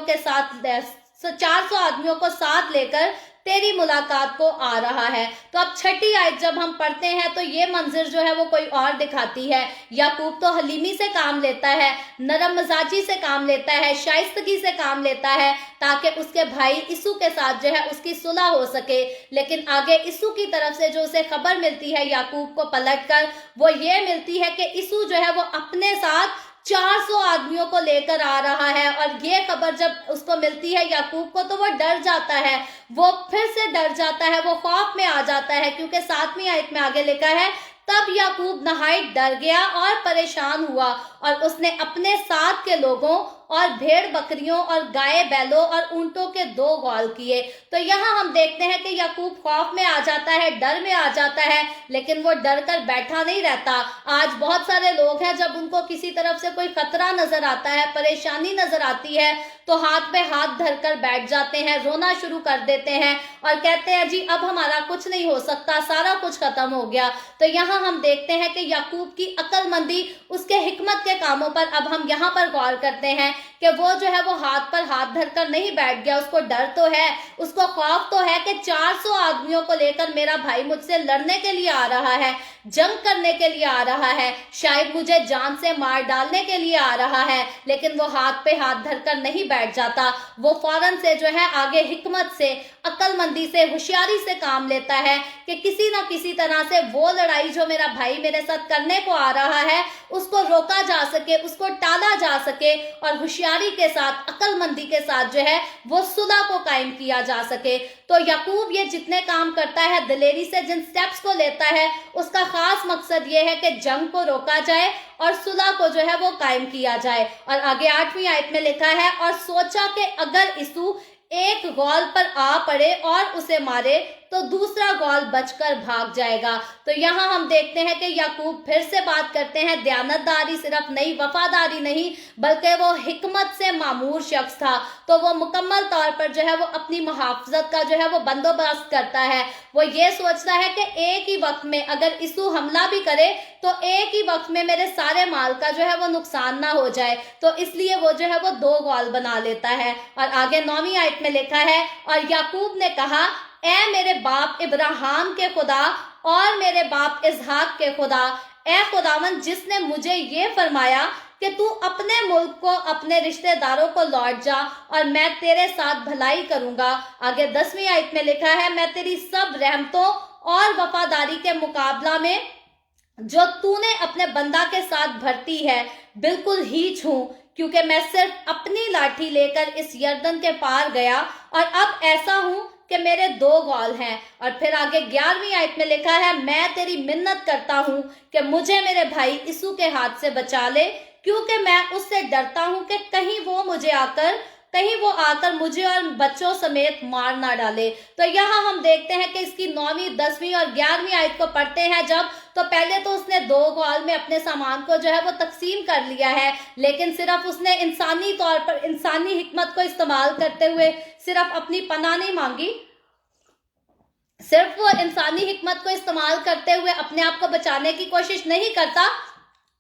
کو ساتھ لے کر تیری ملاقات کو آ رہا ہے. تو اب 6 آیت جب ہم پڑھتے ہیں تو یہ منظر جو ہے وہ کوئی اور دکھاتی ہے. یعقوب تو حلیمی سے کام لیتا ہے, نرم مزاجی سے کام لیتا ہے, شائستگی سے کام لیتا ہے تاکہ اس کے بھائی یسوع کے ساتھ جو ہے اس کی صلح ہو سکے. لیکن آگے یسوع کی طرف سے جو اسے خبر ملتی ہے یعقوب کو پلٹ کر, وہ یہ ملتی ہے کہ یسوع جو ہے وہ اپنے ساتھ 400 آدمیوں کو لے کر آ رہا ہے. اور یہ خبر جب اس کو ملتی ہے یعقوب کو تو وہ ڈر جاتا ہے, وہ پھر سے ڈر جاتا ہے, وہ خوف میں آ جاتا ہے, کیونکہ 7ویں آیت میں آگے لکھا ہے, تب یعقوب نہایت ڈر گیا اور پریشان ہوا, اور اس نے اپنے ساتھ کے لوگوں اور بھیڑ بکریوں اور گائے بیلوں اور اونٹوں کے 2 غول کیے. تو یہاں ہم دیکھتے ہیں کہ یعقوب خوف میں آ جاتا ہے, ڈر میں آ جاتا ہے, لیکن وہ ڈر کر بیٹھا نہیں رہتا. آج بہت سارے لوگ ہیں جب ان کو کسی طرف سے کوئی خطرہ نظر آتا ہے, پریشانی نظر آتی ہے, تو ہاتھ پہ ہاتھ دھر کر بیٹھ جاتے ہیں, رونا شروع کر دیتے ہیں اور کہتے ہیں جی اب ہمارا کچھ نہیں ہو سکتا, سارا کچھ ختم ہو گیا. تو یہاں ہم دیکھتے ہیں کہ یعقوب کی عقل مندی, اس کے حکمت کے کاموں پر اب ہم یہاں پر غور کرتے ہیں کہ وہ جو ہے وہ ہاتھ پر ہاتھ دھر کر نہیں بیٹھ گیا. اس کو ڈر تو ہے, اس کو خوف تو ہے کہ 400 آدمیوں کو لے کر میرا بھائی مجھ سے لڑنے کے لیے آ رہا ہے, جنگ کرنے کے لیے آ رہا ہے, شاید مجھے جان سے مار ڈالنے کے لیے آ رہا ہے. لیکن وہ ہاتھ پہ ہاتھ دھر کر نہیں بیٹھ جاتا, وہ فوراً سے جو ہے آگے حکمت سے, عقل مندی سے, ہوشیاری سے کام لیتا ہے کہ کسی نہ کسی طرح سے وہ لڑائی جو میرا بھائی میرے ساتھ کرنے کو آ رہا ہے اس کو روکا جا سکے, اس کو ٹالا جا سکے, اور ہوشیاری کے ساتھ, عقل مندی کے ساتھ جو ہے وہ صلح کو قائم کیا جا سکے. تو یعقوب یہ جتنے کام کرتا ہے, دلیری سے جن سٹیپس کو لیتا ہے, اس کا خاص مقصد یہ ہے کہ جنگ کو روکا جائے اور صلح کو جو ہے وہ قائم کیا جائے. اور آگے 8ویں آیت میں لکھا ہے, اور سوچا کہ اگر یسوع ایک غول پر آ پڑے اور اسے مارے تو دوسرا غول بچ کر بھاگ جائے گا. تو یہاں ہم دیکھتے ہیں کہ یعقوب پھر سے بات کرتے ہیں, دیانتداری صرف نہیں, وفاداری نہیں, بلکہ وہ حکمت سے معمور شخص تھا. تو وہ مکمل طور پر جو ہے وہ اپنی محافظت کا جو ہے وہ بندوبست کرتا ہے. وہ یہ سوچتا ہے کہ ایک ہی وقت میں اگر یسوع حملہ بھی کرے تو ایک ہی وقت میں میرے سارے مال کا جو ہے وہ نقصان نہ ہو جائے. تو اس لیے وہ جو ہے وہ 2 غول بنا لیتا ہے. اور آگے 9ویں آیت میں لکھا ہے, اور یعقوب نے کہا, اے میرے باپ ابراہیم کے خدا اور میرے باپ اسحاق کے خدا, اے खुदावन जिसने मुझे ये फरमाया कि तू अपने मुल्क को, अपने रिश्तेदारों को लौट जा और मैं तेरे साथ भलाई करूंगा। आगे 10वीं आयत में लिखा है, मैं तेरी सब रहमतों और वफादारी के मुकाबला में जो तूने अपने बंदा के साथ भरती है बिल्कुल हीच हूं, क्योंकि मैं सिर्फ अपनी लाठी लेकर इस यर्दन के पार गया और अब ऐसा हूं कि मेरे 2 ग्वाल हैं। और फिर आगे 11वीं आयत में लिखा है, मैं तेरी मिन्नत करता हूं कि मुझे मेरे भाई यीशु के हाथ से बचा ले, क्योंकि मैं उससे डरता हूं कि कहीं वो आकर मुझे और बच्चों समेत मार ना डाले। तो यहाँ हम देखते हैं कि इसकी 9वीं, 10वीं और 11वीं आयत को पढ़ते हैं जब, तो पहले तो उसने 2 ग्वाल में अपने सामान को जो है वो तकसीम कर लिया है, लेकिन सिर्फ उसने इंसानी तौर पर, इंसानी हिकमत को इस्तेमाल करते हुए सिर्फ अपनी पनाह नहीं मांगी, सिर्फ वो इंसानी हिकमत को इस्तेमाल करते हुए अपने आप को बचाने की कोशिश नहीं करता,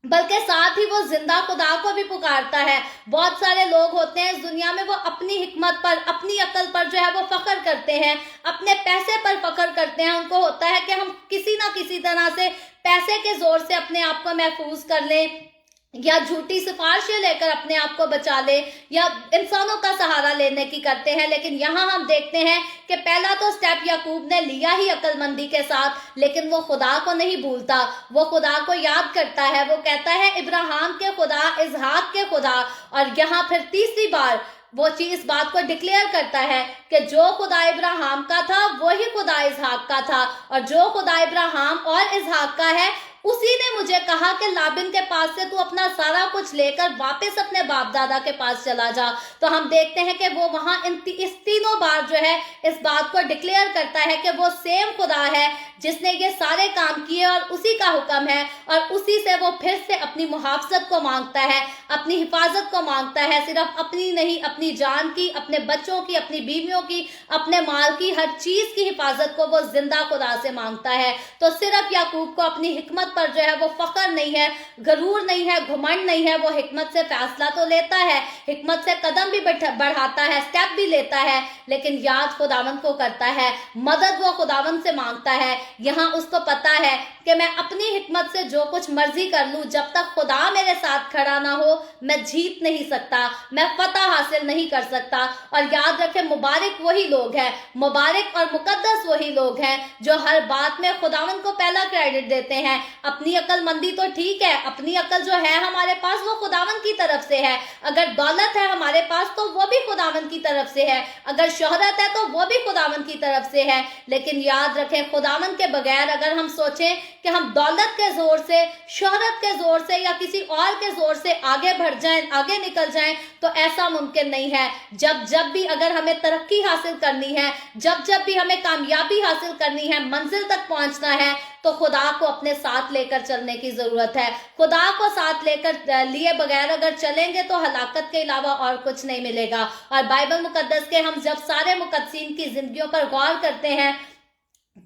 बल्कि साथ ही वो जिंदा खुदा को भी पुकारता है। बहुत सारे लोग होते हैं इस दुनिया में, वो अपनी हिकमत पर, अपनी अकल पर जो है वो फख्र करते हैं, अपने पैसे पर फख्र करते हैं। उनको होता है कि हम किसी ना किसी तरह से पैसे के जोर से अपने आप को महफूज कर लें, या झूठी सिफारिशें लेकर अपने आप को बचा ले, या इंसानों का सहारा लेने की करते हैं। लेकिन यहाँ हम देखते हैं कि पहला तो स्टेप याकूब ने लिया ही अक्लमंदी के साथ, लेकिन वो खुदा को नहीं भूलता, वो खुदा को याद करता है। वो कहता है इब्राहिम के खुदा, इसहाक के खुदा, और यहाँ फिर तीसरी बार वो चीज इस बात को डिक्लेयर करता है कि जो खुदा इब्राहिम का था वही खुदा इसहाक का था, और जो खुदा इब्राहिम और इसहाक का है उसी ने मुझे कहा कि लाबिन के पास से तू अपना सारा कुछ लेकर वापस अपने बाप दादा के पास चला जा। तो हम देखते हैं कि वो वहां इस तीनों बार जो है इस बात को डिक्लेयर करता है कि वो सेम खुदा है जिसने ये सारे काम किए और उसी का हुक्म है, और उसी से वो फिर से अपनी मुहाफजत को मांगता है, अपनी हिफाजत को मांगता है, सिर्फ अपनी नहीं, अपनी जान की, अपने बच्चों की, अपनी बीवियों की, अपने माल की, हर चीज की हिफाजत को वो जिंदा खुदा से मांगता है। तो सिर्फ याकूब को अपनी हिकमत पर जो है वो फख्र नहीं है, गरूर नहीं है, घमंड नहीं है। वो हिकमत से फैसला तो लेता है, हिकमत से कदम भी बढ़ाता है, स्टेप भी लेता है, लेकिन याद खुदावंद को करता है, मदद वो खुदावंद से मांगता है। यहाँ उसको पता है कि मैं अपनी हिकमत से जो कुछ मर्जी कर लूं, जब तक खुदा मेरे साथ खड़ा ना हो मैं जीत नहीं सकता, मैं फतह हासिल नहीं कर सकता। और याद रखें, मुबारक वही लोग हैं, मुबारक और मुकद्दस वही लोग हैं जो हर बात में खुदावंद को पहला क्रेडिट देते हैं। अपनी अक्लमंदी तो ठीक है, अपनी अकल जो है हमारे पास वो खुदावंद की तरफ से है, अगर दौलत है हमारे पास तो वो भी खुदावंद की तरफ से है, अगर शोहरत है तो वो भी खुदावंद की तरफ से है। लेकिन याद रखें, खुदावंद के बगैर अगर हम सोचें कि हम दौलत के जोर से, शोहरत के जोर से या किसी और के जोर से आगे बढ़ जाएं, आगे निकल जाएं, तो ऐसा मुमकिन नहीं है। जब भी अगर हमें तरक्की हासिल करनी है, जब भी हमें कामयाबी हासिल करनी है, मंजिल तक पहुंचना है, तो खुदा को अपने साथ लेकर चलने की जरूरत है। खुदा को साथ लेकर लिए बगैर अगर चलेंगे तो हलाकत के अलावा और कुछ नहीं मिलेगा। और बाइबल मुकद्दस के हम जब सारे मुकद्दसीन की जिंदगियों पर गौर करते हैं,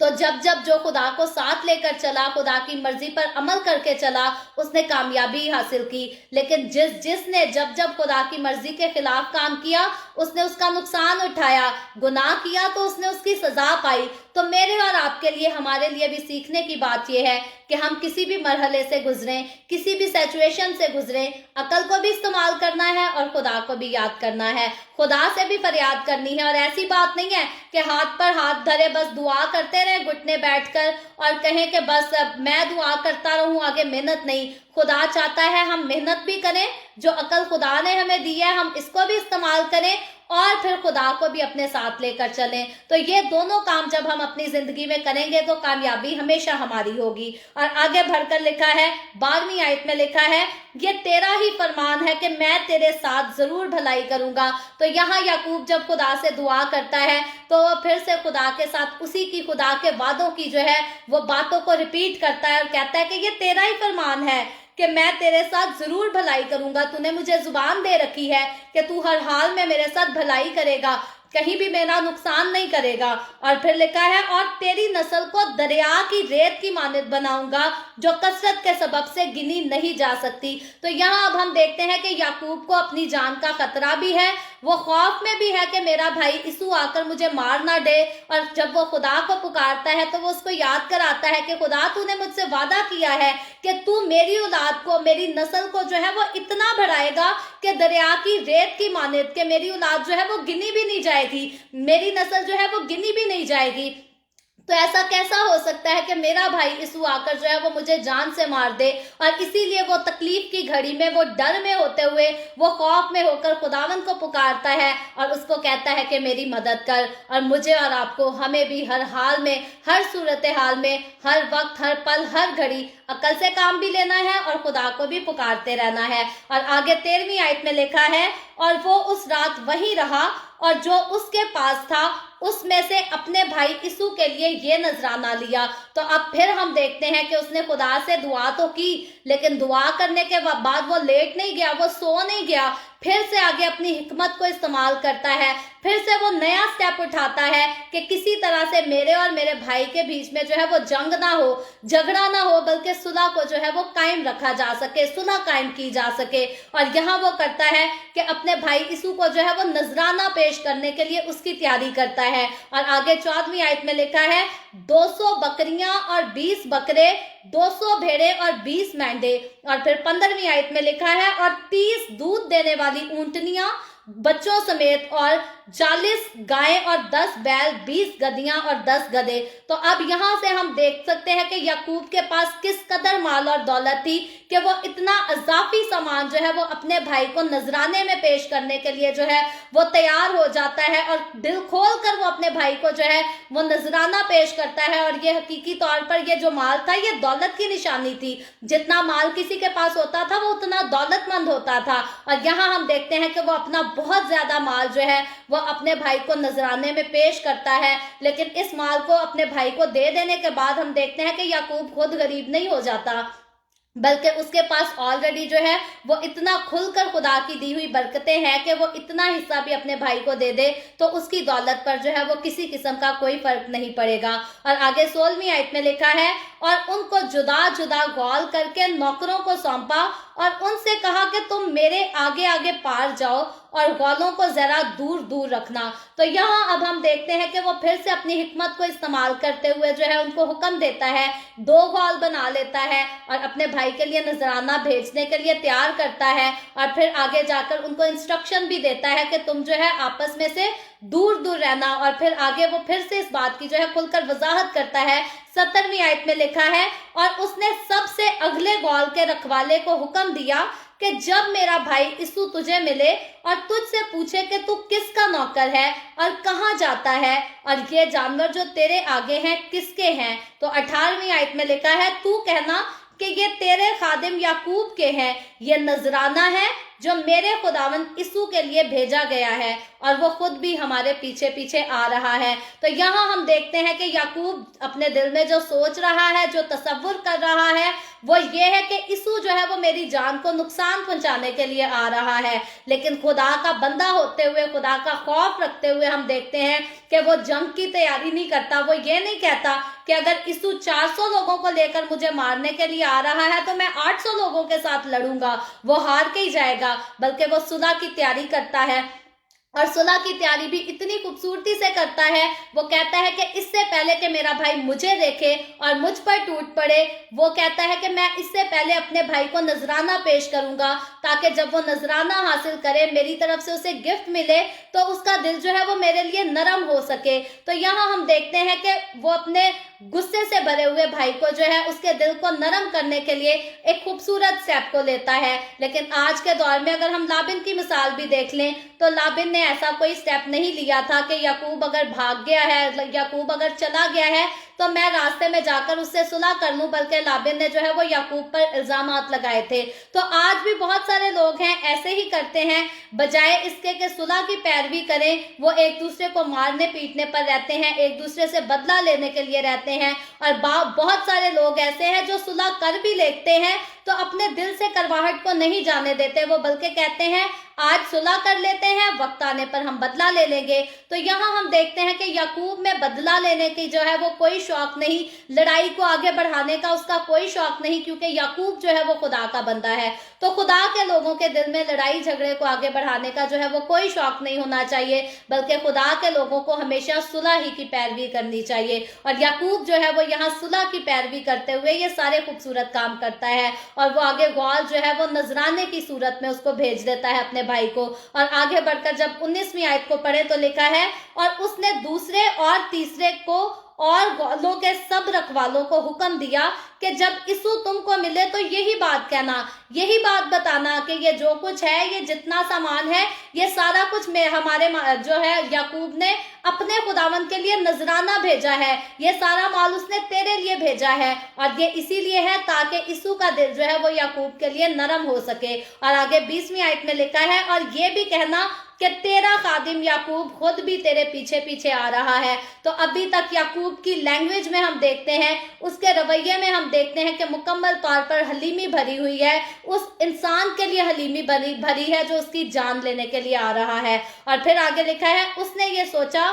तो जब जो खुदा को साथ लेकर चला, खुदा की मर्जी पर अमल करके चला, उसने कामयाबी हासिल की। लेकिन जिसने जब खुदा की मर्जी के खिलाफ काम किया, उसने उसका नुकसान उठाया, गुनाह किया तो उसने उसकी सजा पाई। तो मेरे और आपके लिए, हमारे लिए भी सीखने की बात यह है कि हम किसी भी मरहले से गुजरें, किसी भी सिचुएशन से गुजरें, अकल को भी इस्तेमाल करना है और खुदा को भी याद करना है, खुदा से भी फरियाद करनी है। और ऐसी बात नहीं है कि हाथ पर हाथ धरे बस दुआ करते रहे घुटने बैठकर और कहें कि बस मैं दुआ करता रहूं, आगे मेहनत नहीं। खुदा चाहता है हम मेहनत भी करें, जो अकल खुदा ने हमें दी है हम इसको भी इस्तेमाल करें, और फिर खुदा को भी अपने साथ लेकर चलें। तो ये दोनों काम जब हम अपनी जिंदगी में करेंगे तो कामयाबी हमेशा हमारी होगी। और आगे बढ़कर लिखा है, 12वीं आयत में लिखा है, ये तेरा ही फरमान है कि मैं तेरे साथ जरूर भलाई करूंगा। तो यहाँ याकूब जब खुदा से दुआ करता है तो फिर से खुदा के साथ उसी की, खुदा के वादों की जो है वो बातों को रिपीट करता है और कहता है कि ये तेरा ही फरमान है कि मैं तेरे साथ जरूर भलाई करूंगा। तूने मुझे जुबान दे रखी है कि तू हर हाल में मेरे साथ भलाई करेगा, कहीं भी मेरा नुकसान नहीं करेगा। और फिर लिखा है, और तेरी नस्ल को दरिया की रेत की मानद बनाऊंगा जो कसरत के सबब से गिनी नहीं जा सकती। तो यहाँ अब हम देखते हैं कि याकूब को अपनी जान का खतरा भी है वो खौफ में भी है कि मेरा भाई इसू आकर मुझे मार ना दे। और जब वो खुदा को पुकारता है तो वो उसको याद कराता है कि खुदा तूने मुझसे वादा किया है कि तू मेरी औलाद को, मेरी नस्ल को जो है वो इतना बढ़ाएगा कि दरिया की रेत की मानित, कि मेरी औलाद जो है वो गिनी भी नहीं जाएगी, मेरी नस्ल जो है वो गिनी भी नहीं जाएगी। तो ऐसा कैसा हो सकता है कि मेरा भाई इसू आकर जो है वो मुझे जान से मार दे। और इसीलिए वो तकलीफ की घड़ी में, वो डर में होते हुए, वो खौफ में होकर खुदावंद को पुकारता है और उसको कहता है कि मेरी मदद कर। और मुझे और आपको, हमें भी हर हाल में, हर सूरत हाल में, हर वक्त, हर पल, हर घड़ी अक्ल से काम भी लेना है और खुदा को भी पुकारते रहना है। और आगे 13वीं आयत में लिखा है, और वो उस रात वहीं रहा और जो उसके पास था उसमें से अपने भाई इसू के लिए ये नजराना लिया। तो अब फिर हम देखते हैं कि उसने खुदा से दुआ तो की, लेकिन दुआ करने के बाद वो लेट नहीं गया, वो सो नहीं गया, फिर से आगे अपनी हिकमत को इस्तेमाल करता है, फिर से वो नया स्टेप उठाता है कि किसी तरह से मेरे और मेरे भाई के बीच में जो है वो जंग ना हो, झगड़ा ना हो, बल्कि सुलह को जो है वो कायम रखा जा सके, सुलह कायम की जा सके। और यहाँ वो करता है कि अपने भाई इसू को जो है वो नजराना पेश करने के लिए उसकी तैयारी करता है। और आगे 14वीं आयत में लिखा है, 200 बकरियां और 20 बकरे, 200 भेड़े और 20 मेंढे। और फिर 15वीं आयत में लिखा है, और 30 दूध देने वाली ऊंटनियां बच्चों समेत, और 40 गायें और 10 बैल, 20 गधियां और 10 गधे। तो अब यहां से हम देख सकते हैं कि याकूब के पास किस कदर माल और दौलत थी कि वो इतना अजाफी सामान जो है वो अपने भाई को नजराने में पेश करने के लिए जो है वो तैयार हो जाता है और दिल खोल कर वो अपने भाई को जो है वो नजराना पेश करता है। और ये हकीकी तौर पर ये जो माल था ये दौलत की निशानी थी। जितना माल किसी के पास होता था वो उतना दौलतमंद होता था। और यहाँ हम देखते हैं कि वो अपना बहुत ज्यादा माल जो है वो अपने भाई को नजराने में पेश करता है। लेकिन इस माल को अपने भाई को दे देने के बाद हम देखते हैं कि याकूब खुद गरीब नहीं हो जाता, बल्कि उसके पास ऑलरेडी जो है वो इतना खुलकर खुदा की दी हुई बरकतें हैं कि वो इतना हिस्सा भी अपने भाई को दे दे तो उसकी दौलत पर जो है वो किसी किस्म का कोई फर्क नहीं पड़ेगा। और आगे 16वीं आयत में लिखा है, और उनको जुदा जुदा गौल करके नौकरों को सौंपा और उनसे कहा कि तुम मेरे आगे आगे पार जाओ और गौलों को जरा दूर दूर रखना। तो यहाँ अब हम देखते हैं कि वो फिर से अपनी हिकमत को इस्तेमाल करते हुए जो है उनको हुक्म देता है, 2 गौल बना लेता है और अपने भाई के लिए नजराना भेजने के लिए तैयार करता है। और फिर आगे जाकर उनको इंस्ट्रक्शन भी देता है कि तुम जो है आपस में से दूर दूर रहना। और फिर आगे वो फिर से इस बात की जो है खुलकर वजाहत करता है। 17वीं आयत में लिखा है, और उसने सबसे अगले गौल के रखवाले को हुक्म दिया कि जब मेरा भाई इसू तुझे मिले और तुझसे पूछे कि तू किसका नौकर है और कहाँ जाता है और ये जानवर जो तेरे आगे हैं किसके हैं, तो 18वीं आयत में लिखा है, तू कहना कि ये तेरे खादिम याकूब के हैं, ये नजराना है जो मेरे खुदावंद इसू के लिए भेजा गया है और वो खुद भी हमारे पीछे पीछे आ रहा है। तो यहाँ हम देखते हैं कि याकूब अपने दिल में जो सोच रहा है, जो तसव्वुर कर रहा है, वो ये है कि इसू जो है वो मेरी जान को नुकसान पहुंचाने के लिए आ रहा है। लेकिन खुदा का बंदा होते हुए, खुदा का खौफ रखते हुए हम देखते हैं कि वो जंग की तैयारी नहीं करता। वो ये नहीं कहता कि अगर इसू 400 लोगों को लेकर मुझे मारने के लिए आ रहा है तो मैं 800 लोगों के साथ लड़ूंगा, वो हार के ही जाएगा, बल्कि वो सुलह की तैयारी करता है। और सुलह की तैयारी भी इतनी खूबसूरती से करता है। वो कहता है कि इससे पहले कि मेरा भाई मुझे देखे और मुझ पर टूट पड़े, वो कहता है कि मैं इससे पहले अपने भाई को नजराना पेश करूंगा, ताकि जब वो नजराना हासिल करे, मेरी तरफ से उसे गिफ्ट मिले, तो उसका दिल जो है वो मेरे लिए नरम हो सके। तो यहाँ हम देखते हैं कि वो अपने गुस्से से भरे हुए भाई को जो है उसके दिल को नरम करने के लिए एक खूबसूरत स्टेप को लेता है। लेकिन आज के दौर में अगर हम लाबिन की मिसाल भी देख लें तो लाबिन ने ऐसा कोई स्टेप नहीं लिया था कि याकूब अगर भाग गया है, याकूब अगर चला गया है तो मैं रास्ते में जाकर उससे सुलह कर लूं, बल्कि लाबिन ने जो है वो याकूब पर इल्जामात लगाए थे। तो आज भी बहुत सारे लोग हैं ऐसे ही करते हैं, बजाय इसके कि सुलह की पैरवी करें, वो एक दूसरे को मारने पीटने पर रहते हैं, एक दूसरे से बदला लेने के लिए रहते हैं। और बहुत सारे लोग ऐसे हैं जो सुलह कर भी लेते हैं तो अपने दिल से करवाहट को नहीं जाने देते, वो बल्कि कहते हैं आज सुलह कर लेते हैं, वक्त आने पर हम बदला ले लेंगे। तो यहाँ हम देखते हैं कि याकूब में बदला लेने की जो है वो कोई शौक नहीं, लड़ाई को आगे बढ़ाने का उसका कोई शौक नहीं, क्योंकि याकूब जो है वो खुदा का बंदा है। तो खुदा के लोगों के दिल में लड़ाई झगड़े को आगे बढ़ाने का जो है वो कोई शौक नहीं होना चाहिए, बल्कि खुदा के लोगों को हमेशा सुलह ही की पैरवी करनी चाहिए। और याकूब जो है वो यहाँ सुलह की पैरवी करते हुए ये सारे खूबसूरत काम करता है, और वो आगे ग्वाल जो है वो नजराने की सूरत में उसको भेज देता है अपने भाई को। और आगे बढ़कर जब 19वीं आयत को पढ़े तो लिखा है, और उसने दूसरे और तीसरे को और ग्वालों के सब रखवालों को हुक्म दिया कि जब यीशु तुमको मिले तो यही बात कहना, यही बात बताना कि ये जो कुछ है, ये जितना सामान है, ये सारा कुछ में हमारे जो है याकूब ने अपने खुदावंद के लिए नजराना भेजा है, ये सारा माल उसने तेरे लिए भेजा है, और ये इसीलिए है ताकि यीशु का दिल जो है वो याकूब के लिए नरम हो सके। और आगे 20वीं आयत में लिखा है, और ये भी कहना कि तेरा खादिम याकूब खुद भी तेरे पीछे पीछे आ रहा है। तो अभी तक याकूब की लैंग्वेज में हम देखते हैं, उसके रवैये में हम देखते हैं कि मुकम्मल तौर पर हलीमी भरी हुई है, उस इंसान के लिए हलीमी भरी है जो उसकी जान लेने के लिए आ रहा है। और फिर आगे लिखा है, उसने ये सोचा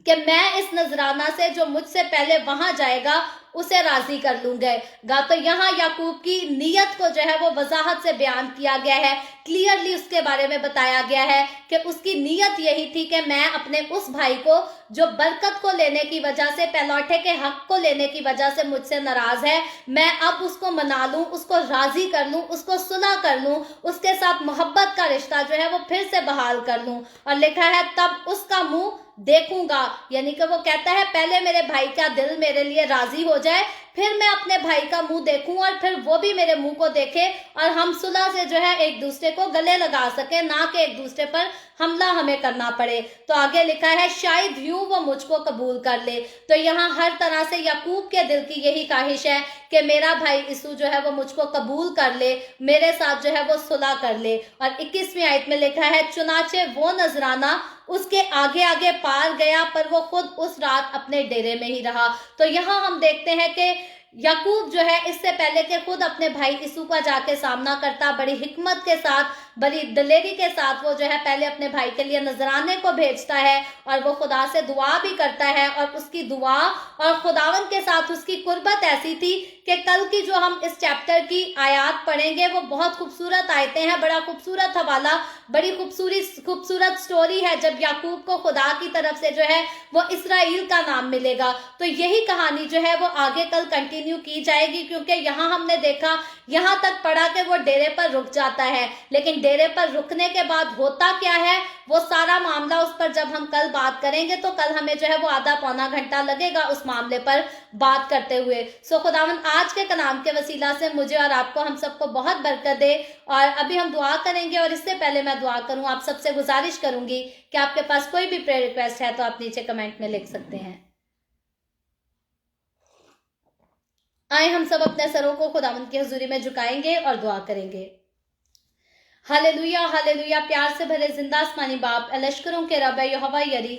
कि मैं इस नजराना से जो मुझसे पहले वहां जाएगा उसे राजी कर लूंगा। तो यहाँ याकूब की नीयत को जो है वो वजाहत से बयान किया गया है, क्लियरली उसके बारे में बताया गया है कि उसकी नीयत यही थी कि मैं अपने उस भाई को जो बरकत को लेने की वजह से, पहलौठे के हक को लेने की वजह से मुझसे नाराज है, मैं अब उसको मना लूं, उसको राजी कर लूं, उसको सुलह कर लूं, उसके साथ मोहब्बत का रिश्ता जो है वो फिर से बहाल कर लूं। और लिखा है, तब उसका मुंह देखूंगा, यानी कि वो कहता है पहले मेरे भाई का दिल मेरे लिए राजी हो जाए, फिर मैं अपने भाई का मुंह देखूं और फिर वो भी मेरे मुंह को देखे, और हम सुलह से जो है एक दूसरे को गले लगा सके, ना कि एक दूसरे पर हमला हमें करना पड़े। तो आगे लिखा है, शायद यूं वो मुझको कबूल कर ले। तो यहाँ हर तरह से याकूब के दिल की यही ख्वाहिश है कि मेरा भाई यीशु जो है वो मुझको कबूल कर ले, मेरे साथ जो है वो सुलह कर ले। और 21वीं आयत में लिखा है, चुनाचे वो नजराना उसके आगे आगे पार गया, पर वो खुद उस रात अपने डेरे में ही रहा। तो यहाँ हम देखते हैं कि याकूब जो है इससे पहले कि खुद अपने भाई यीशु का जाके सामना करता, बड़ी हिकमत के साथ, बड़ी दलेरी के साथ वो जो है पहले अपने भाई के लिए नजराने को भेजता है, और वो खुदा से दुआ भी करता है। और उसकी दुआ और खुदावन के साथ उसकी कुर्बत ऐसी थी कि कल की जो हम इस चैप्टर की आयत पढ़ेंगे वो बहुत खूबसूरत आयतें हैं, बड़ा खूबसूरत हवाला, बड़ी खूबसूरत स्टोरी है जब याकूब को खुदा की तरफ से जो है वो इसराइल का नाम मिलेगा। तो यही कहानी जो है वो आगे कल कंटिन्यू की जाएगी, क्योंकि यहाँ हमने देखा, यहाँ तक पढ़ा कि वो डेरे पर रुक जाता है, लेकिन डेरे पर रुकने के बाद होता क्या है वो सारा मामला, उस पर जब हम कल बात करेंगे तो कल हमें जो है वो आधा पौना घंटा लगेगा उस मामले पर बात करते हुए। सो खुदावन आज के कलाम के वसीला से मुझे और आपको, हम सबको बहुत बरकत दे। और अभी हम दुआ करेंगे, और इससे पहले मैं दुआ करूं आप सबसे गुजारिश करूंगी कि आपके पास कोई भी प्रेयर रिक्वेस्ट है तो आप नीचे कमेंट में लिख सकते हैं। आए हम सब अपने सरों को खुदावंद की हुजूरी में झुकाएंगे और दुआ करेंगे। Hallelujah hallelujah. प्यार से भरे जिंदा आसमानी बाप, लश्करों के रब यहोवा यरी,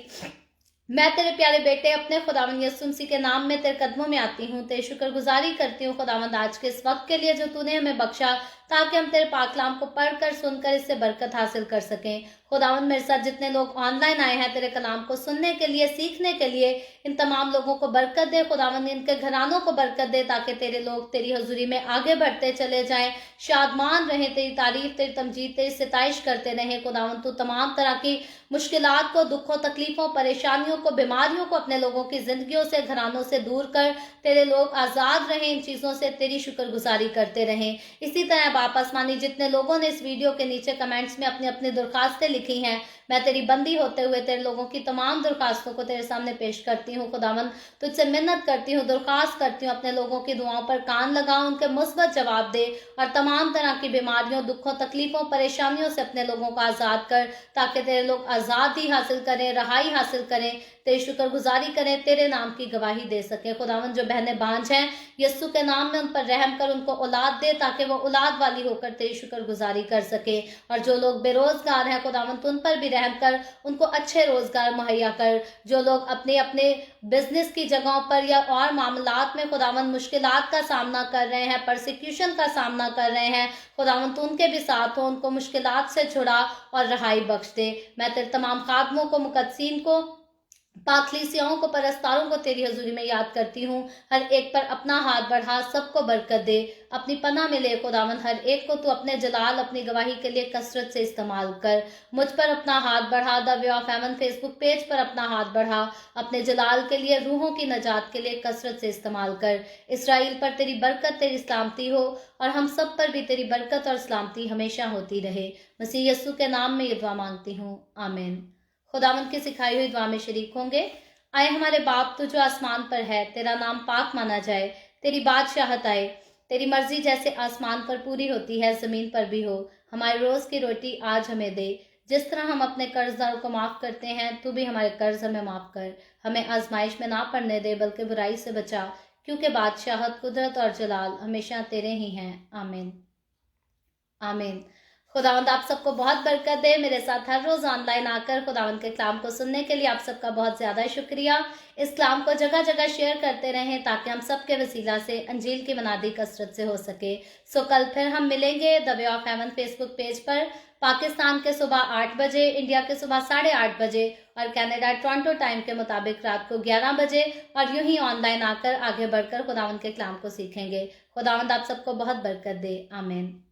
मैं तेरे प्यारे बेटे अपने खुदावंद यीशु मसीह के नाम में तेरे कदमों में आती हूँ, तेरी शुक्रगुजारी करती हूँ खुदावंद आज के इस वक्त के लिए जो तूने हमें बख्शा, ताकि हम तेरे पाक कलाम को पढ़कर सुनकर इससे बरकत हासिल कर सकें। खुदावंद मेरे साथ जितने लोग ऑनलाइन आए हैं तेरे कलाम को सुनने के लिए, सीखने के लिए, इन तमाम लोगों को बरकत दे खुदावंद, इनके घरानों को बरकत दे, ताकि तेरे लोग तेरी हजूरी में आगे बढ़ते चले जाएं, शादमान रहें, तेरी तारीफ, तेरी तमजीद, तेरी सिताइश करते रहें। खुदावंद तू तमाम तरह की मुश्किलात को, दुखों, तकलीफों, परेशानियों को, बीमारियों को अपने लोगों की जिंदगियों से, घरानों से दूर कर तेरे लोग आज़ाद रहें, इन चीज़ों से तेरी शुक्रगुजारी करते रहें। इसी तरह बाप आसमानी जितने लोगों ने इस वीडियो के नीचे कमेंट्स में अपनी अपनी दरखास्तें लिखी हैं, मैं तेरी बंदी होते हुए तेरे लोगों की तमाम दरखास्तों को तेरे सामने पेश करती हूँ। खुदावंद तुझसे मिन्नत करती हूँ, दरखास्त करती हूँ, अपने लोगों की दुआओं पर कान लगाओ, उनके मुस्बत जवाब दे, और तमाम तरह की बीमारियों, दुखों, तकलीफों, परेशानियों से अपने लोगों को आज़ाद कर, ताकि तेरे लोग आज़ादी हासिल करें, रहाई हासिल करें, तेरी शुक्रगुजारी करें, तेरे नाम की गवाही दे सके। खुदावंद जो बहनें बांझ हैं, यीशु के नाम में उन पर रहम कर, उनको औलाद दे, ताकि वो औलाद वाली होकर तेरी शुक्रगुजारी कर सके। और जो लोग बेरोजगार हैं खुदावंद उन पर भी रहम कर, उनको अच्छे रोजगार मुहैया कर। जो लोग अपने अपने बिजनेस की जगहों पर या और मामलात में खुदावंद मुश्किलात का सामना कर रहे हैं, परसिक्यूशन का सामना कर रहे हैं, खुदावंद उनके भी साथ हो, उनको मुश्किलात से छुड़ा और रहाई बख्श दे। मैं तेरे तमाम खादमों को, मुकद्दसीन को, पाकलीसियाओं को, परस्तारों को तेरी हजूरी में याद करती हूँ। हर एक पर अपना हाथ बढ़ा, सबको बरकत दे, अपनी पनाह में ले खुदावंद। हर एक को तू अपने जलाल, अपनी गवाही के लिए कसरत से इस्तेमाल कर। मुझ पर अपना हाथ बढ़ा, the way of haven Facebook page पर अपना हाथ बढ़ा, अपने जलाल के लिए, रूहों की नजात के लिए कसरत से इस्तेमाल कर। इसराइल पर तेरी बरकत, तेरी सलामती हो, और हम सब पर भी तेरी बरकत और सलामती हमेशा होती रहे। मसीह यस्सु के नाम में ये दुआ मांगती हूँ, आमीन। खुदावंद की सिखाई हुई दुआ में शरीक होंगे। आए हमारे बाप, तू जो आसमान पर है, तेरा नाम पाक माना जाए, तेरी बादशाहत आए, तेरी मर्जी जैसे आसमान पर पूरी होती है जमीन पर भी हो। हमारे रोज की रोटी आज हमें दे, जिस तरह हम अपने कर्जदारों को माफ करते हैं, तू भी हमारे कर्ज हमें माफ कर। हमें आजमाइश में ना पड़ने दे, बल्कि बुराई से बचा, क्योंकि बादशाहत, कुदरत और जलाल हमेशा तेरे ही हैं, आमीन आमीन। खुदावंद आप सबको बहुत बरकत दे। मेरे साथ हर रोज ऑनलाइन आकर खुदावंद के कलाम को सुनने के लिए आप सबका बहुत ज्यादा शुक्रिया। इस कलाम को जगह जगह शेयर करते रहें, ताकि हम सबके वसीला से अंजील की मनादी कसरत से हो सके। सो कल फिर हम मिलेंगे the way of haven Facebook page पर, पाकिस्तान के सुबह 8 बजे, इंडिया के सुबह 8:30 बजे, और कनाडा टोरंटो टाइम के मुताबिक रात को 11 बजे। और यूं ही ऑनलाइन आकर आगे बढ़कर खुदावंद के कलाम को सीखेंगे। खुदावंद आप सबको बहुत बरकत दे, आमीन।